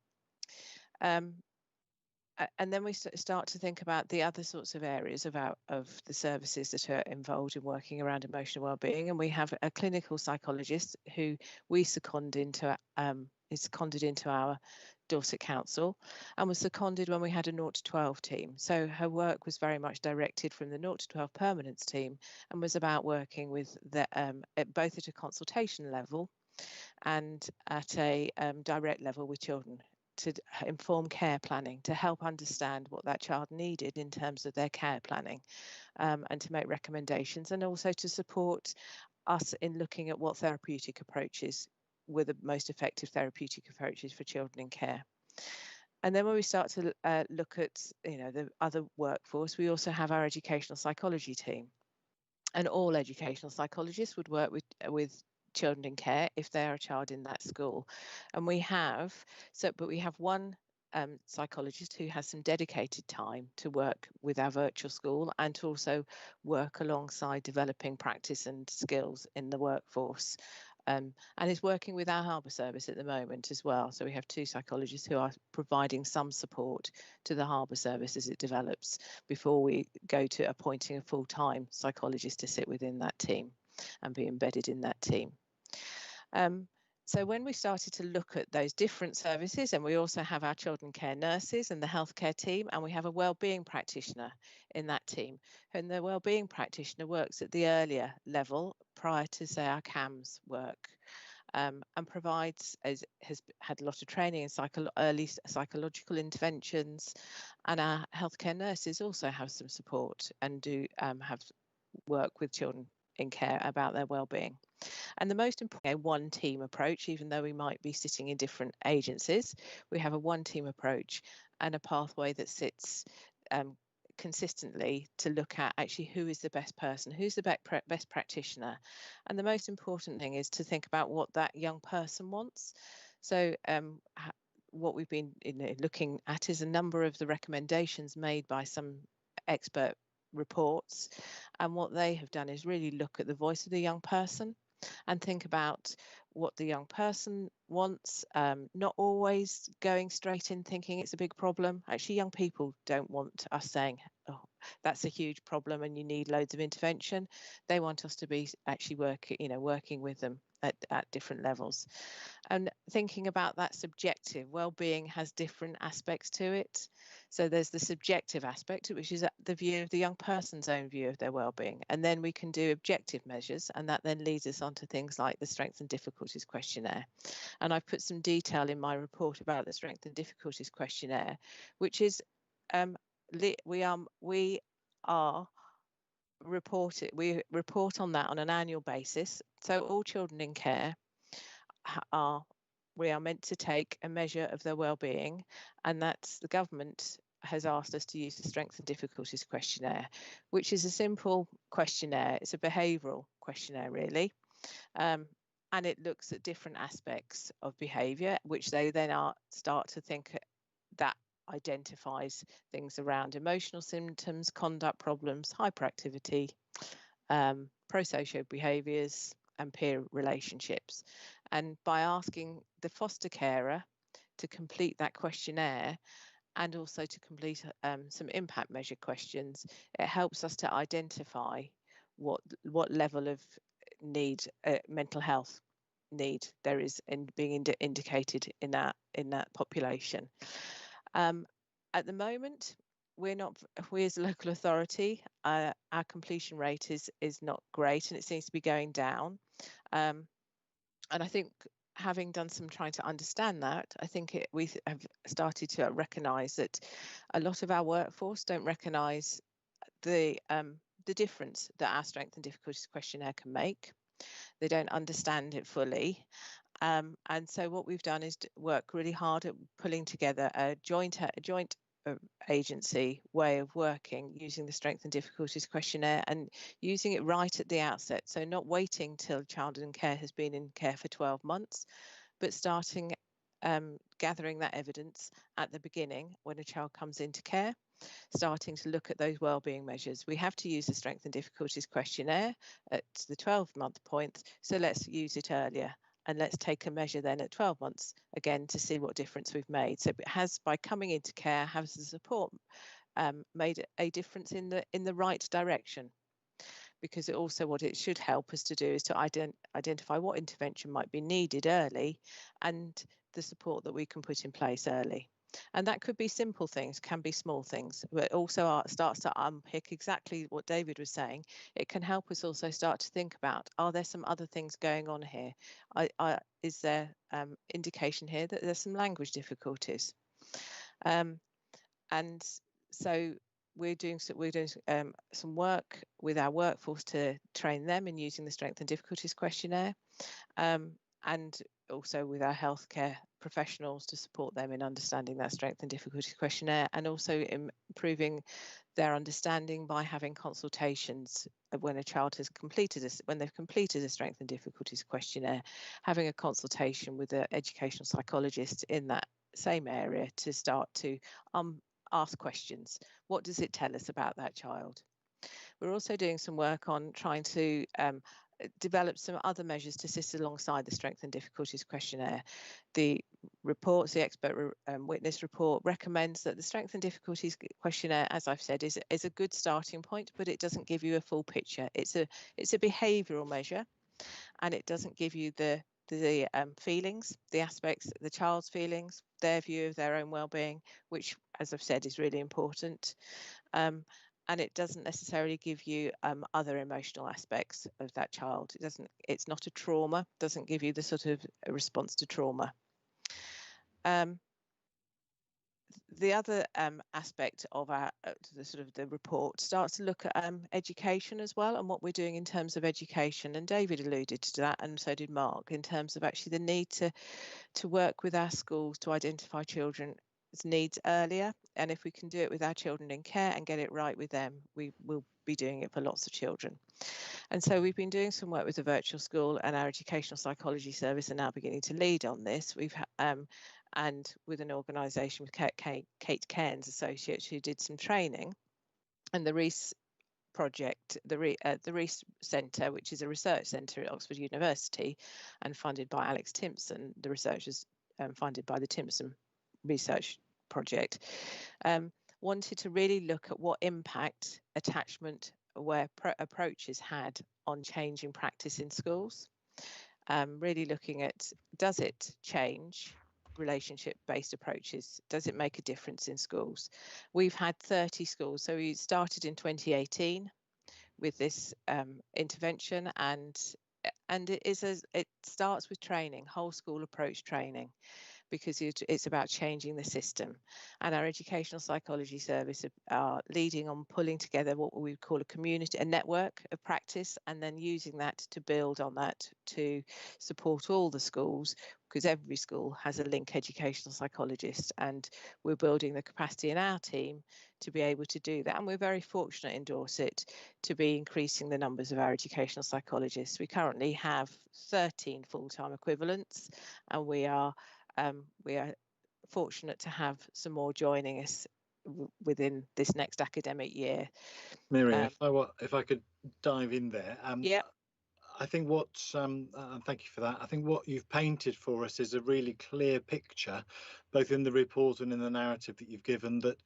And then we start to think about the other sorts of areas of the services that are involved in working around emotional wellbeing. And we have a clinical psychologist who we seconded into our Dorset Council, and was seconded when we had a 0 to 12 team. So her work was very much directed from the 0 to 12 permanence team, and was about working with both at a consultation level and at a direct level with children, to inform care planning, to help understand what that child needed in terms of their care planning, and to make recommendations, and also to support us in looking at what therapeutic approaches were the most effective therapeutic approaches for children in care. And then when we start to look at the other workforce, we also have our educational psychology team, and all educational psychologists would work with children in care if they are a child in that school. And we have one psychologist who has some dedicated time to work with our virtual school, and to also work alongside developing practice and skills in the workforce, and is working with our harbour service at the moment as well. So we have 2 psychologists who are providing some support to the harbour service as it develops, before we go to appointing a full-time psychologist to sit within that team and be embedded in that team. So when we started to look at those different services, and we also have our children care nurses and the healthcare team, and we have a wellbeing practitioner in that team, and the wellbeing practitioner works at the earlier level prior to, say, our CAMS work, and has had a lot of training in early psychological interventions, and our healthcare nurses also have some support and do have work with children in care about their well-being. And the most important, a one team approach, even though we might be sitting in different agencies, we have a one team approach and a pathway that sits consistently to look at actually who is the best person, who's the best practitioner. And the most important thing is to think about what that young person wants. So what we've been looking at is a number of the recommendations made by some expert reports, and what they have done is really look at the voice of the young person and think about what the young person wants, not always going straight in thinking it's a big problem. Actually, young people don't want us saying, oh, that's a huge problem and you need loads of intervention. They want us to be actually working with them at different levels. And thinking about that subjective well-being has different aspects to it. So there's the subjective aspect, which is the view of the young person's own view of their well-being. And then we can do objective measures, and that then leads us on to things like the Strengths and Difficulties Questionnaire. And I've put some detail in my report about the Strengths and Difficulties Questionnaire, which is we report on that on an annual basis. So all children in care we are meant to take a measure of their well-being, and that's the government has asked us to use the Strengths and Difficulties Questionnaire, which is a simple questionnaire. It's a behavioural questionnaire, really, and it looks at different aspects of behaviour, which they then start to think that identifies things around emotional symptoms, conduct problems, hyperactivity, prosocial behaviours, and peer relationships. And by asking the foster carer to complete that questionnaire and also to complete some impact measure questions, it helps us to identify what level of need, mental health need there is in being indicated in that population. At the moment, we as a local authority, our completion rate is not great, and it seems to be going down. And I think, having done some trying to understand that, I think we have started to recognise that a lot of our workforce don't recognise the difference that our Strengths and Difficulties Questionnaire can make. They don't understand it fully. And so what we've done is work really hard at pulling together a joint agency way of working using the Strengths and Difficulties Questionnaire and using it right at the outset. So not waiting till child in care has been in care for 12 months, but starting gathering that evidence at the beginning when a child comes into care, starting to look at those wellbeing measures. We have to use the Strengths and Difficulties Questionnaire at the 12-month point, so let's use it earlier. And let's take a measure then at 12 months again to see what difference we've made. So it has, by coming into care, has the support made a difference in the right direction. Because it also, what it should help us to do is to identify what intervention might be needed early and the support that we can put in place early. And that could be simple things, can be small things, but also starts to unpick exactly what David was saying. It can help us also start to think about, are there some other things going on here? Is there indication here that there's some language difficulties? And so we're doing some work with our workforce to train them in using the Strengths and Difficulties Questionnaire, and also with our healthcare professionals to support them in understanding that Strengths and Difficulties Questionnaire, and also improving their understanding by having consultations when a child has when they've completed a Strengths and Difficulties Questionnaire, having a consultation with an educational psychologist in that same area to start to ask questions. What does it tell us about that child? We're also doing some work on trying to develop some other measures to assist alongside the Strengths and Difficulties Questionnaire. The reports, the expert witness report, recommends that the Strengths and Difficulties Questionnaire, as I've said, is a good starting point, but it doesn't give you a full picture. It's a behavioural measure, and it doesn't give you the feelings, the aspects, the child's feelings, their view of their own well-being, which, as I've said, is really important. And it doesn't necessarily give you other emotional aspects of that child. It's not a trauma, doesn't give you the sort of response to trauma. The other aspect of the report starts to look at education as well, and what we're doing in terms of education. And David alluded to that, and so did Mark, in terms of actually the need to work with our schools to identify children's needs earlier. And if we can do it with our children in care and get it right with them, we will be doing it for lots of children. And so we've been doing some work with the virtual school, and our educational psychology service are now beginning to lead on this. We've and with an organisation with Kate Cairns Associates, who did some training, and the Reese project, the Reese Centre, which is a research centre at Oxford University and funded by Alex Timpson. The research is funded by the Timpson Research Project. wanted to really look at what impact attachment aware approaches had on changing practice in schools. Really looking at, does it change relationship-based approaches? Does it make a difference in schools? We've had 30 schools, so we started in 2018 with this intervention, and it starts with training, whole school approach training, because it's about changing the system. And our educational psychology service are leading on pulling together what we call a network of practice, and then using that to build on that to support all the schools, because every school has a link educational psychologist, and we're building the capacity in our team to be able to do that. And we're very fortunate in Dorset to be increasing the numbers of our educational psychologists. We currently have 13 full-time equivalents, and we are fortunate to have some more joining us within this next academic year. Miriam, if I could dive in there. Yeah. I think thank you for that. I think what you've painted for us is a really clear picture, both in the report and in the narrative that you've given, that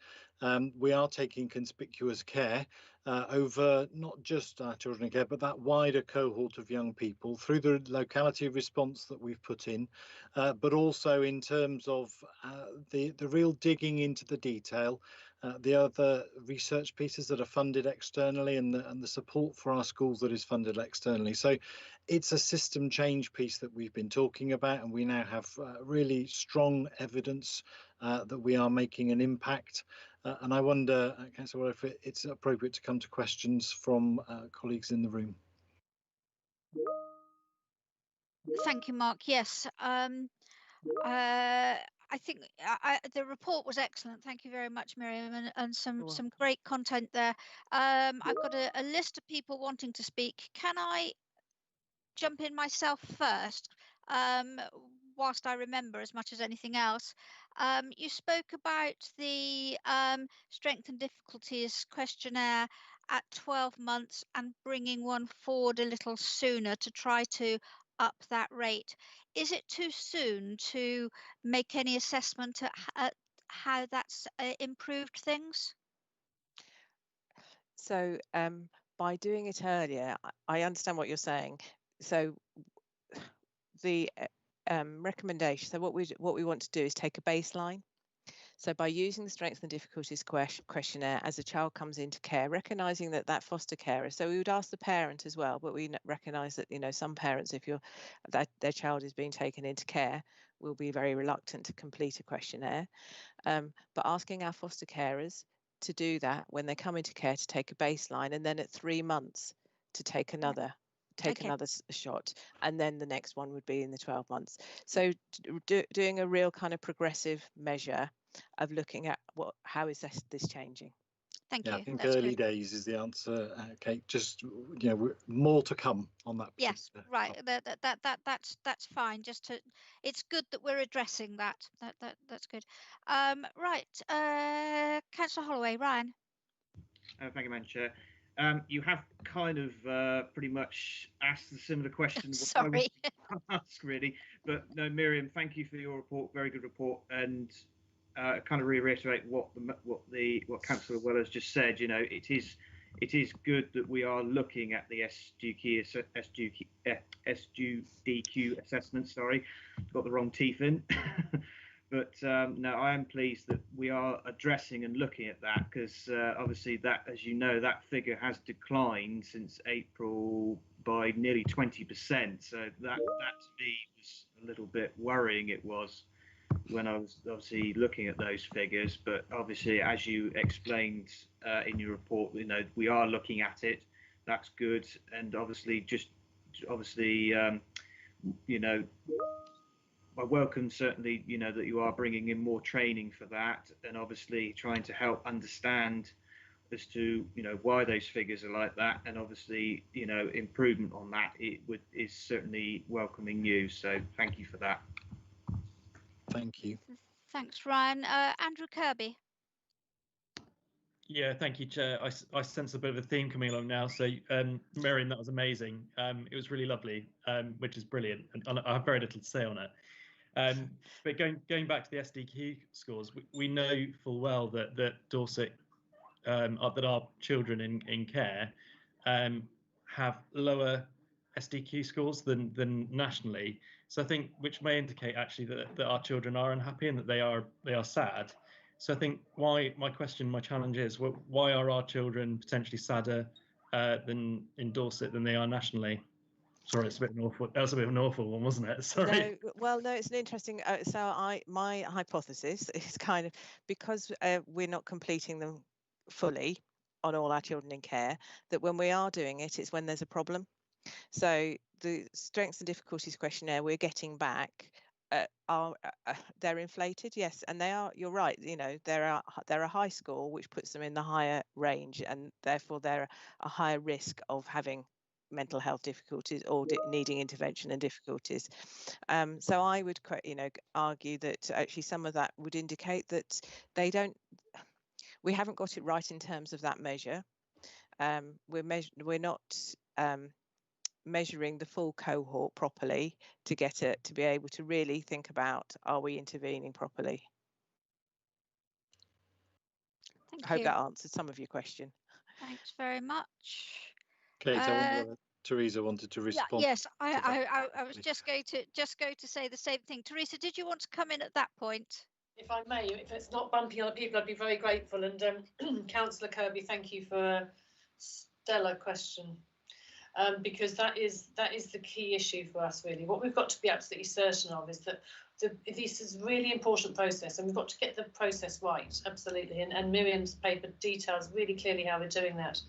we are taking conspicuous care over not just our children in care, but that wider cohort of young people through the locality response that we've put in, but also in terms of the real digging into the detail, the other research pieces that are funded externally, and the support for our schools that is funded externally. So it's a system change piece that we've been talking about, and we now have really strong evidence that we are making an impact. And I wonder, Councillor, if it's appropriate to come to questions from colleagues in the room. Thank you, Mark. Yes. I think the report was excellent. Thank you very much, Miriam, and some great content there. I've got a list of people wanting to speak. Can I jump in myself first, whilst I remember as much as anything else? You spoke about the strength and difficulties questionnaire at 12 months and bringing one forward a little sooner to try to up that rate. Is it too soon to make any assessment at how that's improved things? So by doing it earlier, I understand what you're saying. So the recommendation, so what we want to do is take a baseline. So by using the strengths and difficulties questionnaire as a child comes into care, recognising that foster carer, so we would ask the parent as well, but we recognise that, you know, some parents, if their child is being taken into care, will be very reluctant to complete a questionnaire. But asking our foster carers to do that when they come into care, to take a baseline, and then at 3 months to take another shot, and then the next one would be in the 12 months. So doing a real kind of progressive measure of looking at how is this changing. Thank you. I think that's early days is the answer, Kate. Just, you know, more to come on that. Yes, right. That's fine. It's good that we're addressing that. That's good. Right, Councillor Holloway, Ryan. Thank you, Madam Chair. You have kind of pretty much asked a similar question. Sorry. Ask really, but no, Miriam, thank you for your report. Very good report, and kind of reiterate what Councillor Weller's just said. You know, it is good that we are looking at the SGDQ assessment. Sorry, got the wrong teeth in. But no, I am pleased that we are addressing and looking at that, because obviously that, as you know, that figure has declined since April by nearly 20%. So that to me was a little bit worrying. It was when I was obviously looking at those figures. But obviously, as you explained in your report, you know, we are looking at it. That's good. And obviously, you know, I welcome certainly, you know, that you are bringing in more training for that, and obviously trying to help understand as to, you know, why those figures are like that, and obviously, you know, improvement on that is certainly welcoming news. So thank you for that. Thank you. Thanks, Ryan. Andrew Kirby. Yeah, thank you, Chair. I sense a bit of a theme coming along now. So, Miriam, that was amazing. It was really lovely, which is brilliant, and I have very little to say on it. But going back to the SDQ scores, we know full well that Dorset, that our children in care have lower SDQ scores than nationally. So I think which may indicate actually that our children are unhappy and that they are sad. So I think my challenge is, why are our children potentially sadder than in Dorset than they are nationally? Sorry, it's a bit of an awful. That was a bit of an awful one, wasn't it? Sorry. No, well, no, it's an interesting. My hypothesis is kind of because we're not completing them fully on all our children in care, that when we are doing it, it's when there's a problem. So the strengths and difficulties questionnaire we're getting back they're inflated, yes, and they are. You're right. You know, they're a high score, which puts them in the higher range, and therefore they're a higher risk of having mental health difficulties or needing intervention and difficulties. So I would, argue that actually some of that would indicate that we haven't got it right in terms of that measure. We're not measuring the full cohort properly to get it to be able to really think about, are we intervening properly? I hope that answered some of your question. Thanks very much. Kate, I wonder whether Teresa wanted to respond. Yes, I was just going to say the same thing. Teresa, did you want to come in at that point? If I may, if it's not bumping other people, I'd be very grateful. And Councillor Kirby, thank you for a stellar question, because that is the key issue for us, really. What we've got to be absolutely certain of is that this is a really important process, and we've got to get the process right, absolutely. And Miriam's paper details really clearly how we're doing that.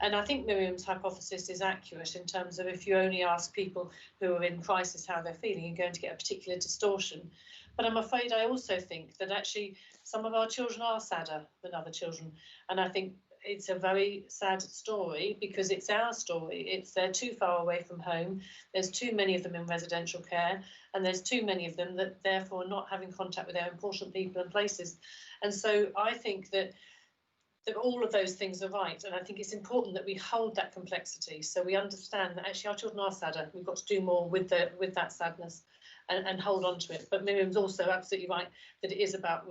And I think Miriam's hypothesis is accurate in terms of if you only ask people who are in crisis how they're feeling, you're going to get a particular distortion. But I'm afraid I also think that actually some of our children are sadder than other children. And I think it's a very sad story because it's our story. They're too far away from home. There's too many of them in residential care, and there's too many of them that therefore are not having contact with their important people and places. And so I think that all of those things are right, and I think it's important that we hold that complexity so we understand that actually our children are sadder. We've got to do more with that sadness and hold on to it. But Miriam's also absolutely right that it is about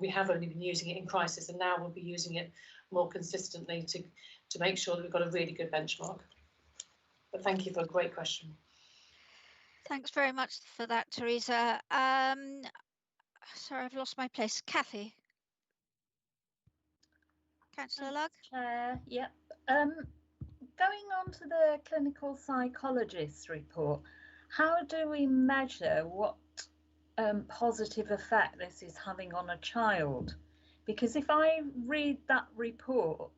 we have only been using it in crisis, and now we'll be using it more consistently to make sure that we've got a really good benchmark. But thank you for a great question. Thanks very much for that, Teresa. Sorry, I've lost my place. Kathy. Councillor Lugg? Chair, yep. Going on to the clinical psychologist's report, how do we measure what positive effect this is having on a child? Because if I read that report,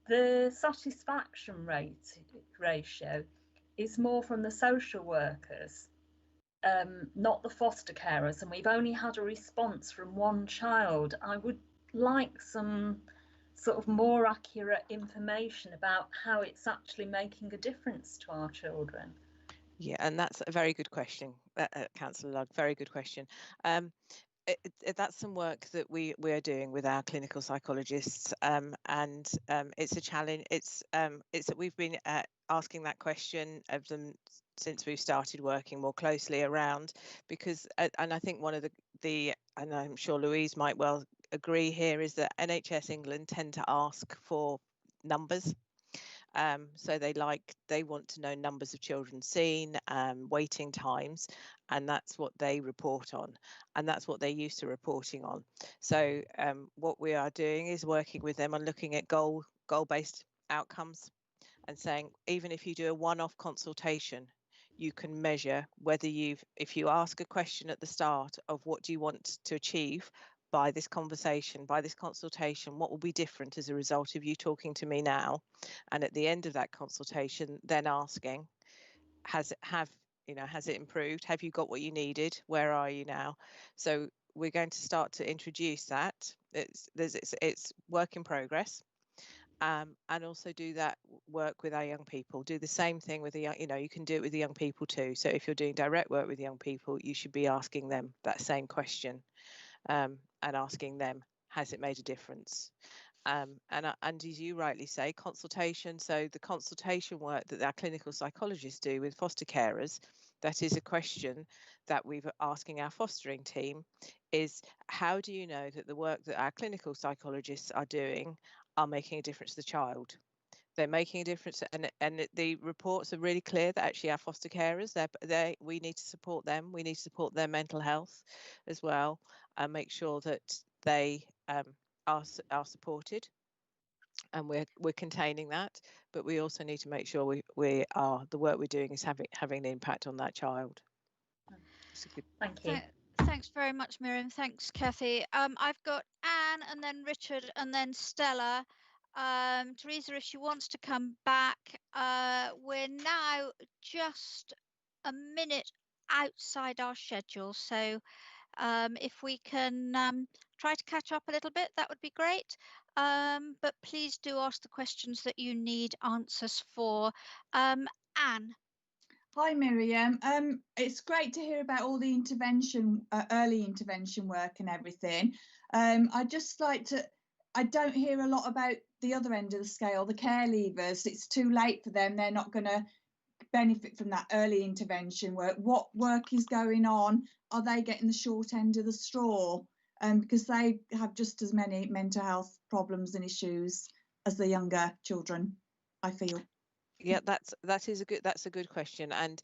the satisfaction ratio is more from the social workers, not the foster carers, and we've only had a response from one child. I would like some sort of more accurate information about how it's actually making a difference to our children. Yeah, and that's a very good question, Councillor Lugg, very good question. That's some work that we are doing with our clinical psychologists, and it's a challenge. It's that we've been asking that question of them since we've started working more closely around, because and I think one of the and I'm sure Louise might well agree here, is that NHS England tend to ask for numbers. So they want to know numbers of children seen, waiting times, and that's what they report on, and that's what they're used to reporting on. So what we are doing is working with them on looking at goal-based outcomes, and saying even if you do a one-off consultation, you can measure whether if you ask a question at the start of what do you want to achieve by this conversation, by this consultation, what will be different as a result of you talking to me now? And at the end of that consultation, then asking, has it improved? Have you got what you needed? Where are you now? So we're going to start to introduce that. It's work in progress. And also do that work with our young people. Do the same thing with the young, you can do it with the young people too. So if you're doing direct work with young people, you should be asking them that same question. And asking them, has it made a difference? And as you rightly say, consultation. So the consultation work that our clinical psychologists do with foster carers that is a question that we've asking our fostering team is, how do you know that the work that our clinical psychologists are doing are making a difference to the child? They're making a difference, and the reports are really clear that actually our foster carers, we need to support them. We need to support their mental health as well, and make sure that they are supported, and we're containing that. But we also need to make sure the work we're doing is having an impact on that child. Thank you. Thanks very much, Miriam. Thanks, Kathy. I've got Anne, and then Richard, and then Stella. Teresa, if she wants to come back. We're now just a minute outside our schedule, so if we can try to catch up a little bit, that would be great. But please do ask the questions that you need answers for. Anne. Hi Miriam, it's great to hear about all the early intervention work and everything. I'd just like to, I don't hear a lot about the other end of the scale, the care leavers. It's too late for them. They're not going to benefit from that early intervention work. What work is going on? Are they getting the short end of the straw? Because they have just as many mental health problems and issues as the younger children, I feel. Yeah, that's a good question, and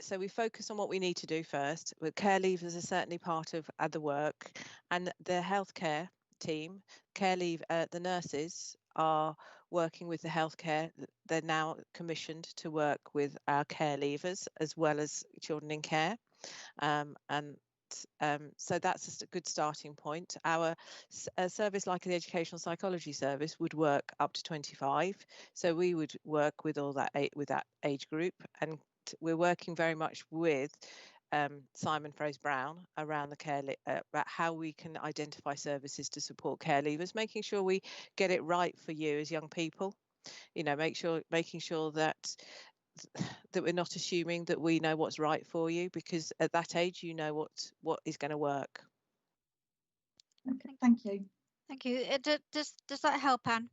so we focus on what we need to do first. But care leavers are certainly part of the work, and the healthcare team, the nurses are working with the healthcare. They're now commissioned to work with our care leavers as well as children in care, so that's a good starting point. Our service, like the educational psychology service, would work up to 25. So we would work with all that with that age group, and we're working very much with Simon Frose-Brown around the care about how we can identify services to support care leavers, making sure we get it right for you as young people. You know, making sure that we're not assuming that we know what's right for you, because at that age you know what is going to work. Okay, thank you. Thank you. Does that help, Anne?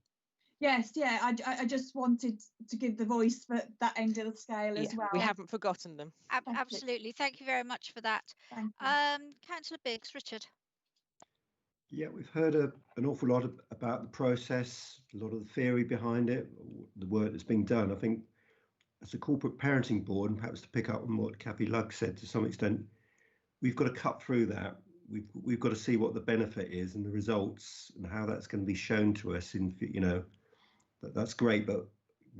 Yes, yeah. I just wanted to give the voice for that end of the scale as well. We haven't forgotten them. Absolutely. Thank you very much for that. Thank you. Councillor Biggs, Richard. Yeah, we've heard an awful lot about the process, a lot of the theory behind it, the work that's being done. I think as a corporate parenting board, and perhaps to pick up on what Kathy Lugg said to some extent, we've got to cut through that. We've got to see what the benefit is and the results and how that's going to be shown to us. That's great, but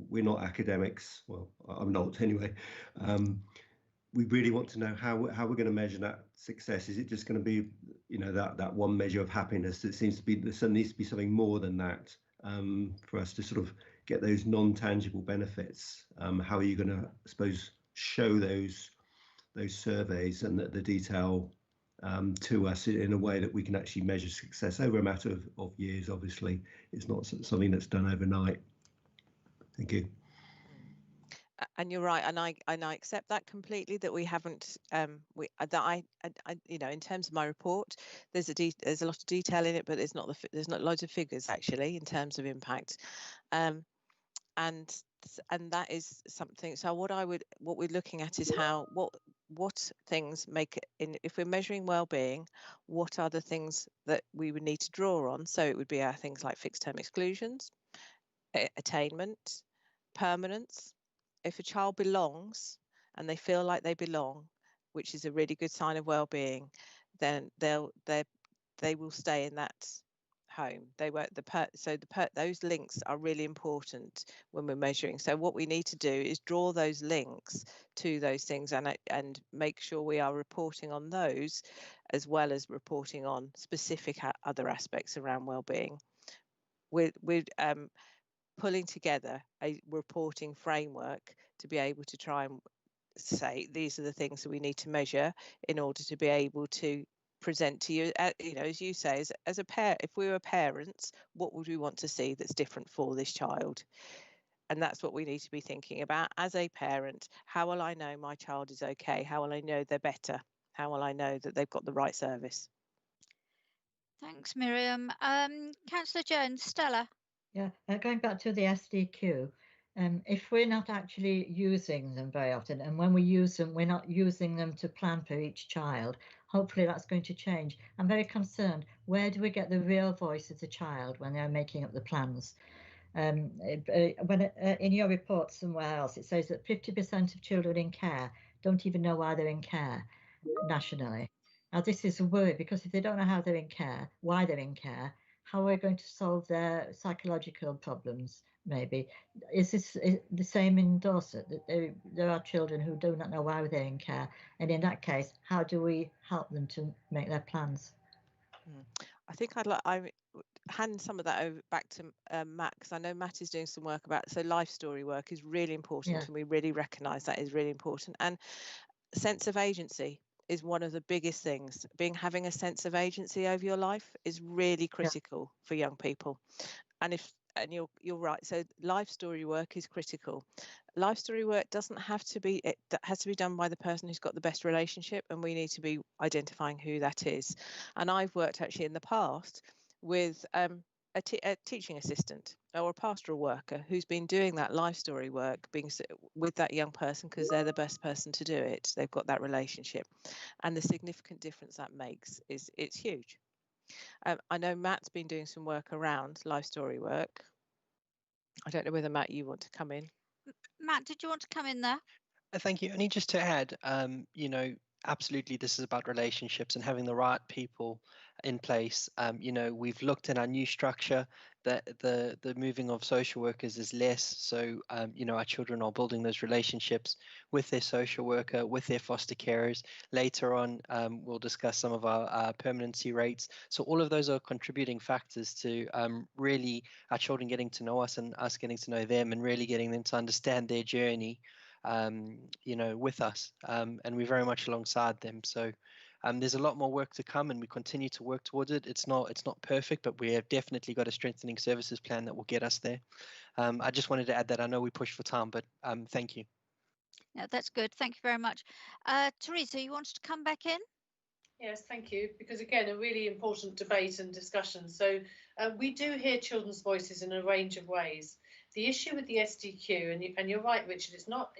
we're not academics. Well, I'm not anyway. We really want to know how we're going to measure that success. Is it just going to be, that one measure of happiness? There needs to be something more than that for us to sort of get those non-tangible benefits. How are you going to, I suppose, show those surveys and the detail to us in a way that we can actually measure success over a matter of years? Obviously, it's not something that's done overnight. Thank you. And you're right, and I accept that completely, that we haven't in terms of my report, there's a lot of detail in it, but there's not loads of figures actually in terms of impact, and that is something. So what we're looking at is what things make it, if we're measuring well-being, what are the things that we would need to draw on? So it would be our things like fixed term exclusions, attainment, permanence. If a child belongs and they feel like they belong, which is a really good sign of well-being, then they will stay in that home. Those links are really important when we're measuring. So what we need to do is draw those links to those things and make sure we are reporting on those, as well as reporting on specific other aspects around well-being. We're pulling together a reporting framework to be able to try and say these are the things that we need to measure in order to be able to present to you, as you say, as a parent. If we were parents, what would we want to see that's different for this child? And that's what we need to be thinking about as a parent. How will I know my child is okay? How will I know they're better? How will I know that they've got the right service? Thanks, Miriam. Councillor Jones. Stella. Yeah, going back to the SDQ, If we're not actually using them very often, and when we use them, we're not using them to plan for each child, hopefully that's going to change. I'm very concerned. Where do we get the real voice of the child when they're making up the plans? In your report somewhere else, it says that 50% of children in care don't even know why they're in care nationally. Now, this is a worry, because if they don't know how they're in care, why they're in care, how are we going to solve their psychological problems, maybe? Is this the same in Dorset, that there are children who do not know why they're in care? And in that case, how do we help them to make their plans? I think I hand some of that over back to Matt, because I know Matt is doing some work about, so life story work is really important, and we really recognise that is really important. And sense of agency is one of the biggest things. Having a sense of agency over your life is really critical for young people. And you're right. So life story work is critical. Life story work doesn't have to be, that has to be done by the person who's got the best relationship, and we need to be identifying who that is. And I've worked actually in the past with a teaching assistant or a pastoral worker who's been doing that life story work, being with that young person, because they're the best person to do it. They've got that relationship, and the significant difference that makes it's huge. I know Matt's been doing some work around life story work. I don't know whether, Matt, you want to come in. Matt, did you want to come in there? Thank you. Only just to add, absolutely, this is about relationships and having the right people in place. We've looked at our new structure, that the moving of social workers is less. So, our children are building those relationships with their social worker, with their foster carers. Later on, we'll discuss some of our permanency rates. So all of those are contributing factors to really our children getting to know us and us getting to know them, and really getting them to understand their journey with us, and we're very much alongside them. So there's a lot more work to come, and we continue to work towards it. It's not perfect, but we have definitely got a strengthening services plan that will get us there. I just wanted to add that. I know we push for time, but thank you. Yeah, that's good. Thank you very much. Teresa, you wanted to come back in? Yes, thank you. Because again, a really important debate and discussion. So we do hear children's voices in a range of ways. The issue with the SDQ, and you're right, Richard, it's not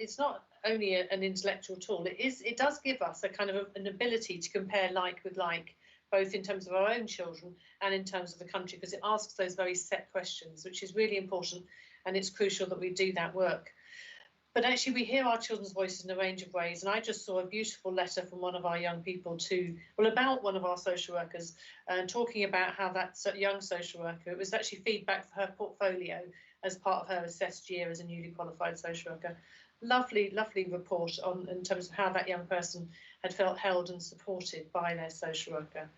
only an intellectual tool. It does give us a kind of an ability to compare like with like, both in terms of our own children and in terms of the country, because it asks those very set questions, which is really important, and it's crucial that we do that work. But actually, we hear our children's voices in a range of ways. And I just saw a beautiful letter from one of our young people about one of our social workers, talking about how that young social worker, it was actually feedback for her portfolio as part of her assessed year as a newly qualified social worker. Lovely, lovely report in terms of how that young person had felt held and supported by their social worker.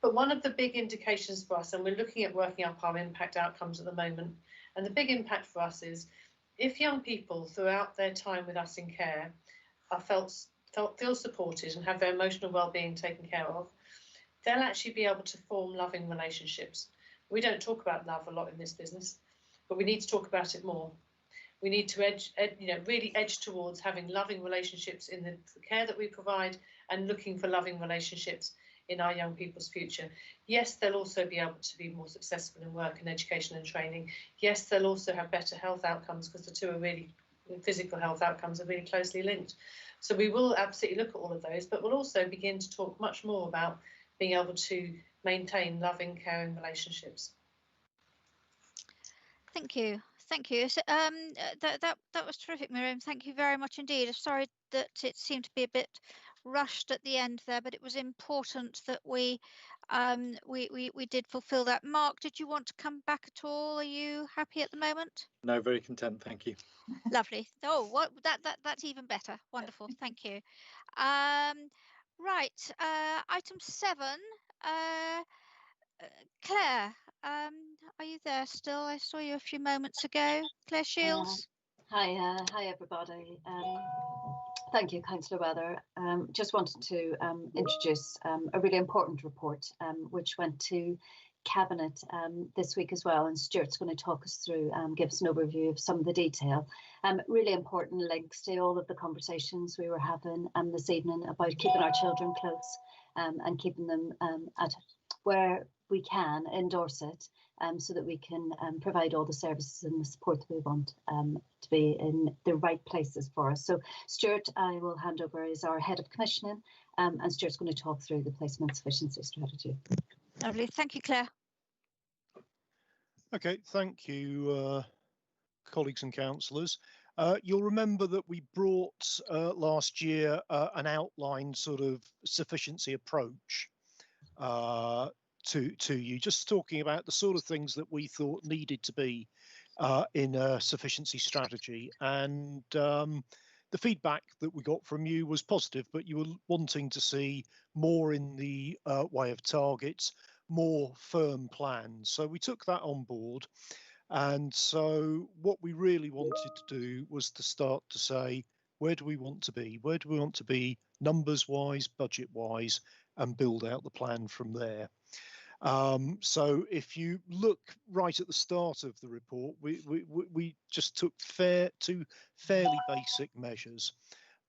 But one of the big indications for us, and we're looking at working up our impact outcomes at the moment, and the big impact for us is, if young people throughout their time with us in care are feel supported and have their emotional well-being taken care of, they'll actually be able to form loving relationships. We don't talk about love a lot in this business, but we need to talk about it more. We need to really edge towards having loving relationships in the care that we provide, and looking for loving relationships in our young people's future. Yes, they'll also be able to be more successful in work and education and training. Yes, they'll also have better health outcomes, because the two are really, physical health outcomes are really closely linked. So we will absolutely look at all of those, but we'll also begin to talk much more about being able to maintain loving, caring relationships. Thank you. Thank you. So, that was terrific, Miriam. Thank you very much indeed. I'm sorry that it seemed to be a bit rushed at the end there, but it was important that we did fulfil that. Mark, did you want to come back at all? Are you happy at the moment? No, very content, thank you. Lovely. Oh, what that's even better. Wonderful. Thank you. Right. Item 7. Claire, are you there still? I saw you a few moments ago. Claire Shields. Hi everybody. Thank you, Councillor Weather. Just wanted to introduce a really important report which went to Cabinet this week as well, and Stuart's going to talk us through, give us an overview of some of the detail. Really important links to all of the conversations we were having this evening about keeping our children close and keeping them at where we can in Dorset, so that we can provide all the services and the support that we want to be in the right places for us. So Stuart, I will hand over, is our head of commissioning, and Stuart's going to talk through the placement sufficiency strategy. Lovely, thank you, Claire. Okay, thank you, colleagues and councillors. You'll remember that we brought last year an outlined sort of sufficiency approach to you, just talking about the sort of things that we thought needed to be in a sufficiency strategy. And the feedback that we got from you was positive, but you were wanting to see more in the way of targets, more firm plans. So we took that on board. And so what we really wanted to do was to start to say, where do we want to be? Where do we want to be numbers wise, budget wise, and build out the plan from there. So if you look right at the start of the report, we just took two fairly basic measures.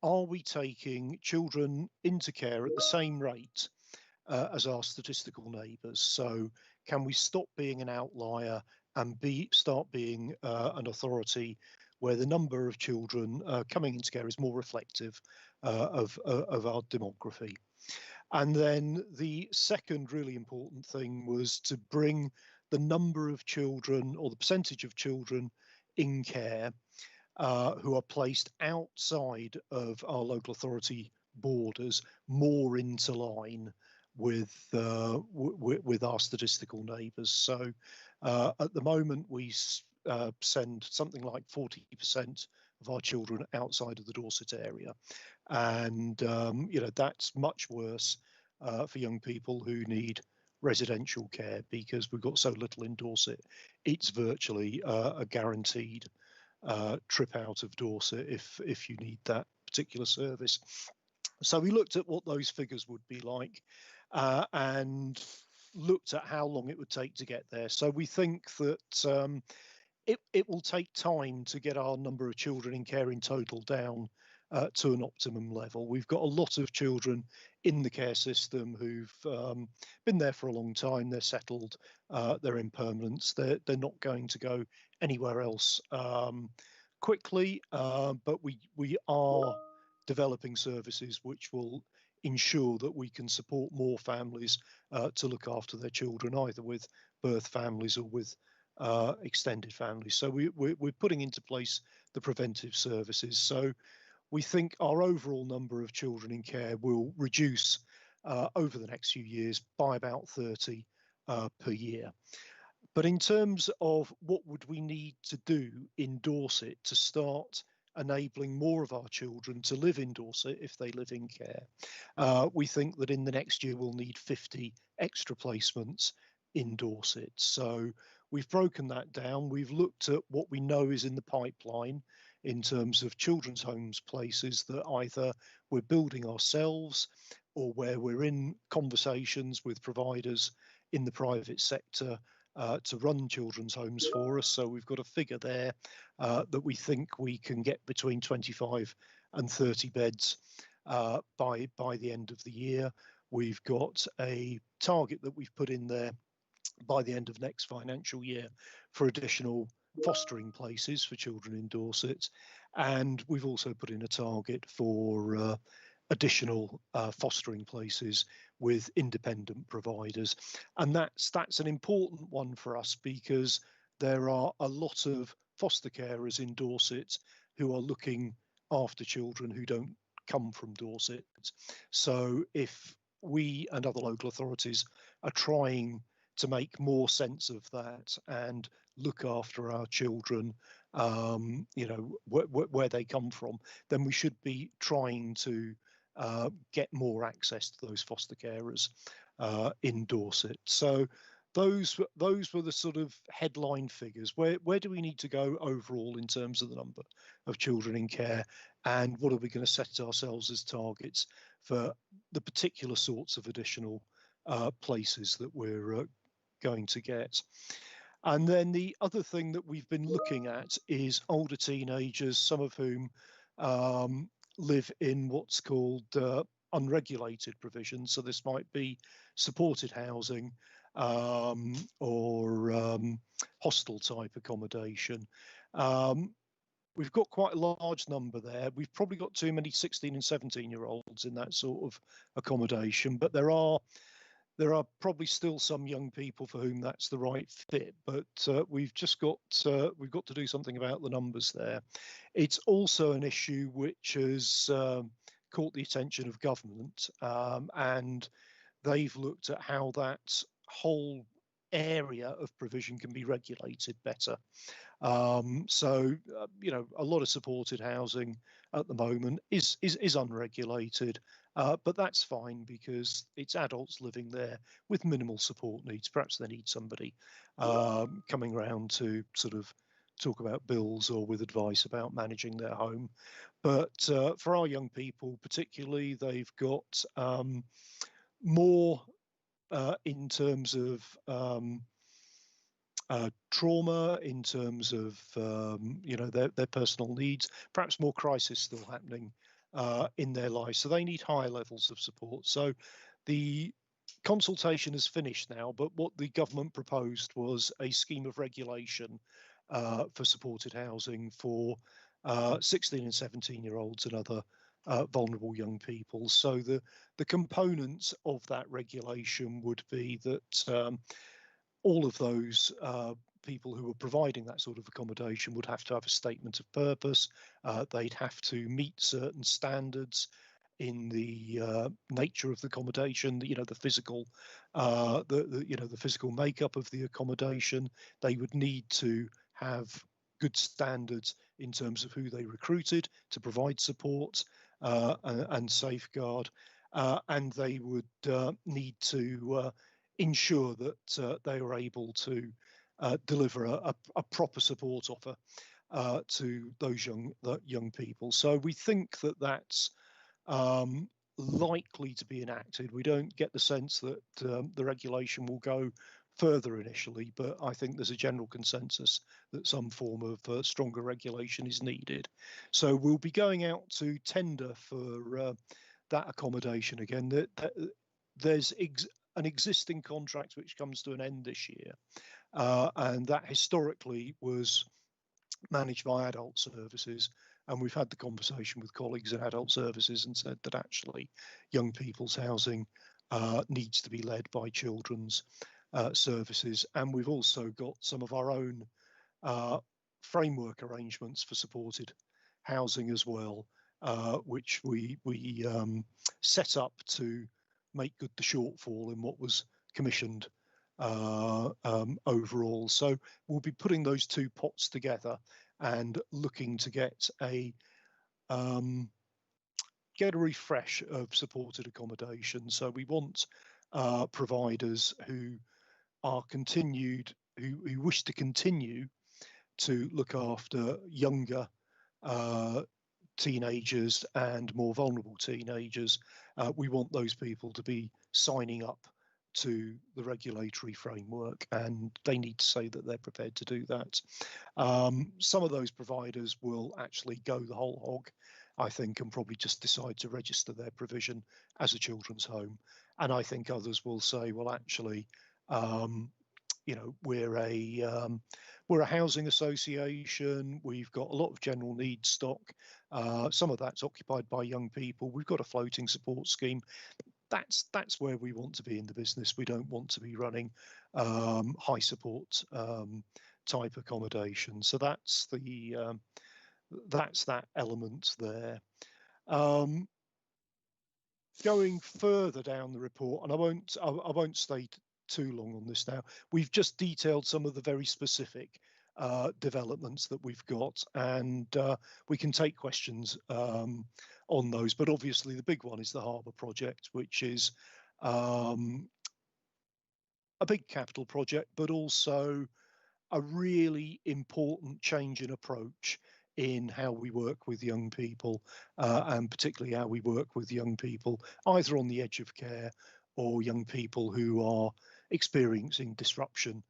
Are we taking children into care at the same rate as our statistical neighbours? So can we stop being an outlier and start being an authority where the number of children coming into care is more reflective of our demography? And then the second really important thing was to bring the number of children, or the percentage of children in care who are placed outside of our local authority borders, more into line with our statistical neighbours. So at the moment we send something like 40% of our children outside of the Dorset area, and you know, that's much worse for young people who need residential care, because we've got so little in Dorset. It's virtually a guaranteed trip out of Dorset if you need that particular service. So we looked at what those figures would be like and looked at how long it would take to get there. So we think that it will take time to get our number of children in care in total down to an optimum level. We've got a lot of children in the care system who've been there for a long time. They're settled, they're in permanence. They're not going to go anywhere else quickly, but we are developing services which will ensure that we can support more families to look after their children, either with birth families or with extended families. So we're putting into place the preventive services. So we think our overall number of children in care will reduce over the next few years by about 30 per year. But in terms of what would we need to do in Dorset to start enabling more of our children to live in Dorset if they live in care, we think that in the next year we'll need 50 extra placements in Dorset. So we've broken that down. We've looked at what we know is in the pipeline in terms of children's homes places that either we're building ourselves or where we're in conversations with providers in the private sector to run children's homes for us. So we've got a figure there that we think we can get between 25 and 30 beds by the end of the year. We've got a target that we've put in there by the end of next financial year for additional fostering places for children in Dorset, and we've also put in a target for additional fostering places with independent providers. And that's an important one for us, because there are a lot of foster carers in Dorset who are looking after children who don't come from Dorset. So if we and other local authorities are trying to make more sense of that and look after our children, you know, where they come from, then we should be trying to get more access to those foster carers in Dorset. So those were the sort of headline figures. Where do we need to go overall in terms of the number of children in care, and what are we going to set ourselves as targets for the particular sorts of additional places that we're going to get? And then the other thing that we've been looking at is older teenagers, some of whom live in what's called unregulated provision. So this might be supported housing or hostel type accommodation. We've got quite a large number there. We've probably got too many 16 and 17-year-olds in that sort of accommodation, but there are probably still some young people for whom that's the right fit. But we've got to do something about the numbers there. It's also an issue which has caught the attention of government, and they've looked at how that whole area of provision can be regulated better. You know, a lot of supported housing at the moment is unregulated, but that's fine because it's adults living there with minimal support needs. Perhaps they need somebody coming around to sort of talk about bills or with advice about managing their home. But for our young people particularly, they've got more in terms of trauma, in terms of you know, their personal needs, perhaps more crisis still happening in their lives. So they need higher levels of support. So the consultation is finished now, but what the government proposed was a scheme of regulation for supported housing for 16 and 17-year-olds and other vulnerable young people. So the components of that regulation would be that all of those people who are providing that sort of accommodation would have to have a statement of purpose. They'd have to meet certain standards in the nature of the accommodation, you know, the physical, the physical makeup of the accommodation. They would need to have good standards in terms of who they recruited to provide support and safeguard, and they would need to ensure that they were able to deliver a proper support offer to those young people. So we think that that's likely to be enacted. We don't get the sense that the regulation will go further initially, but I think there's a general consensus that some form of stronger regulation is needed. So we'll be going out to tender for that accommodation again. There's an existing contract which comes to an end this year, and that historically was managed by adult services. And we've had the conversation with colleagues in adult services and said that actually young people's housing needs to be led by children's services. And we've also got some of our own framework arrangements for supported housing as well, which we set up to make good the shortfall in what was commissioned overall. So we'll be putting those two pots together and looking to get a refresh of supported accommodation. So we want providers who wish to continue to look after younger teenagers and more vulnerable teenagers. We want those people to be signing up to the regulatory framework, and they need to say that they're prepared to do that. Some of those providers will actually go the whole hog, I think, and probably just decide to register their provision as a children's home. And I think others will say, well, actually, you know, we're a housing association. We've got a lot of general needs stock. Some of that's occupied by young people. We've got a floating support scheme. That's where we want to be in the business. We don't want to be running high support type accommodation. So that's that element there. Going further down the report, and I won't stay too long on this now. We've just detailed some of the very specific developments that we've got, and we can take questions on those. But obviously the big one is the harbour project, which is a big capital project, but also a really important change in approach in how we work with young people, and particularly how we work with young people either on the edge of care or young people who are experiencing disruption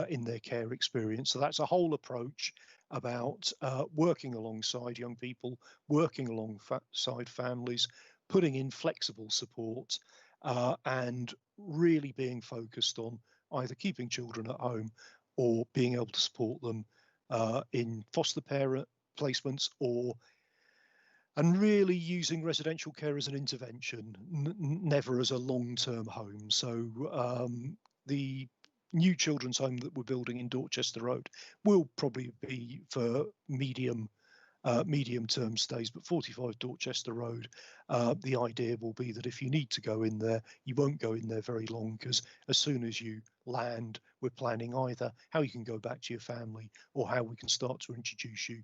in their care experience. So that's a whole approach about working alongside young people, working alongside families, putting in flexible support, and really being focused on either keeping children at home or being able to support them in foster parent placements, and really using residential care as an intervention, never as a long-term home. So the new children's home that we're building in Dorchester Road will probably be for medium-term stays, but 45 Dorchester Road, the idea will be that if you need to go in there, you won't go in there very long, because as soon as you land, we're planning either how you can go back to your family or how we can start to introduce you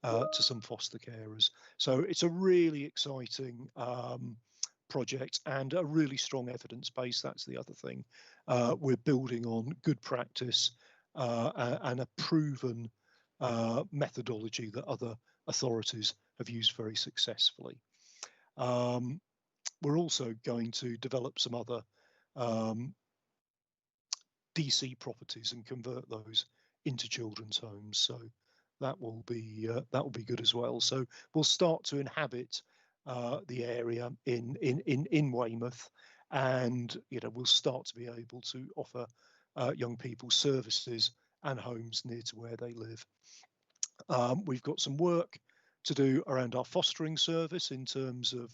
to some foster carers. So it's a really exciting project and a really strong evidence base. That's the other thing. We're building on good practice and a proven methodology that other authorities have used very successfully. We're also going to develop some other DC properties and convert those into children's homes. So that will be good as well. So we'll start to inhabit the area in Weymouth, and we'll start to be able to offer young people services and homes near to where they live. We've got some work to do around our fostering service in terms of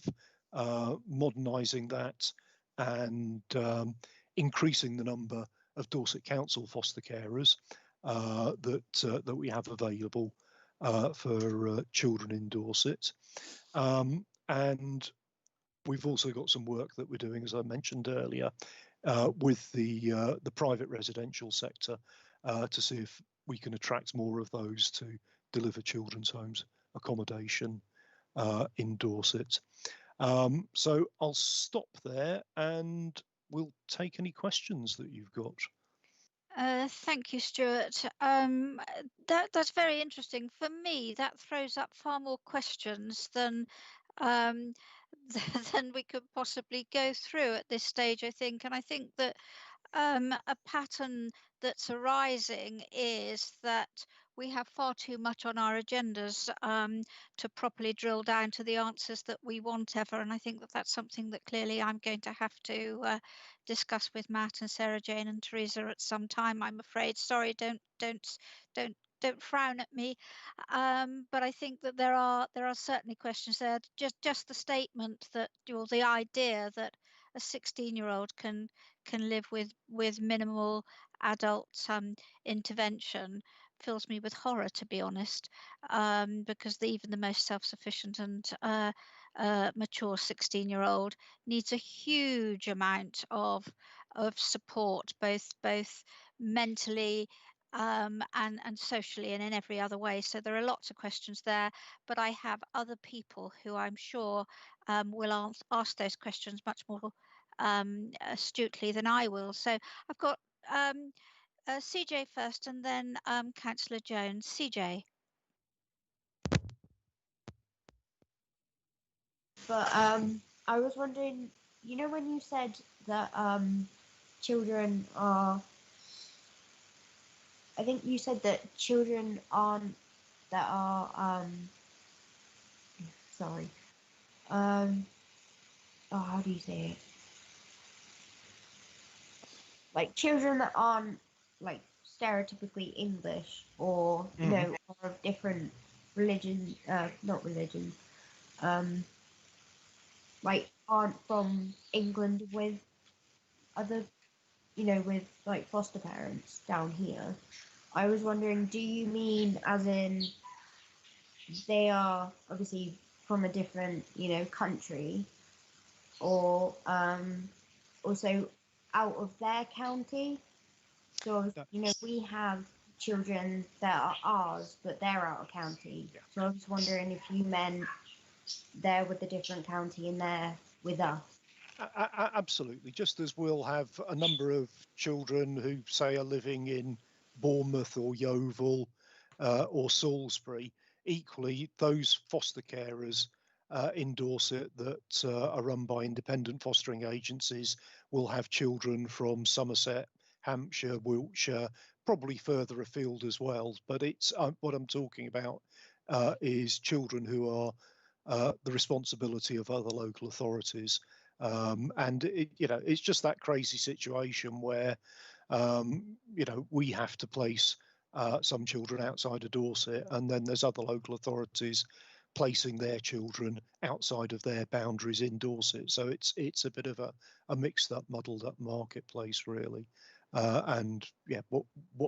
modernising that and increasing the number of Dorset Council foster carers that we have available for children in Dorset. And we've also got some work that we're doing, as I mentioned earlier, with the private residential sector to see if we can attract more of those to deliver children's homes accommodation in Dorset. So I'll stop there and we'll take any questions that you've got. Thank you, Stuart. That's very interesting. For me, that throws up far more questions than than we could possibly go through at this stage, I think. And I think that a pattern that's arising is that we have far too much on our agendas to properly drill down to the answers that we want ever. And I think that that's something that clearly I'm going to have to discuss with Matt and Sarah Jane and Teresa at some time, I'm afraid. Sorry, don't frown at me, but I think that there are certainly questions there. Just the statement that, or the idea that a 16-year-old can live with minimal adult intervention fills me with horror, to be honest, because even the most self-sufficient and mature 16-year-old needs a huge amount of support, both mentally and socially and in every other way. So there are lots of questions there, but I have other people who I'm sure will ask those questions much more astutely than I will. So I've got CJ first and then Councillor Jones. CJ. But I was wondering, when you said that children are, I think you said that children aren't, that are, sorry, oh, how do you say it? Like children that aren't like stereotypically English or, you know, of different religion, not religion, like aren't from England with other, with like foster parents down here. I was wondering, do you mean as in they are obviously from a different, country, or also out of their county? So, we have children that are ours, but they're out of county. So I was wondering if you meant they're with a different county and they're with us. Absolutely. Just as we'll have a number of children who say are living in Bournemouth or Yeovil or Salisbury, equally those foster carers in Dorset that are run by independent fostering agencies will have children from Somerset, Hampshire, Wiltshire, probably further afield as well. But it's what I'm talking about is children who are the responsibility of other local authorities And it's just that crazy situation where we have to place some children outside of Dorset, and then there's other local authorities placing their children outside of their boundaries in Dorset. So it's a bit of a mixed up, muddled up marketplace, really. And yeah, what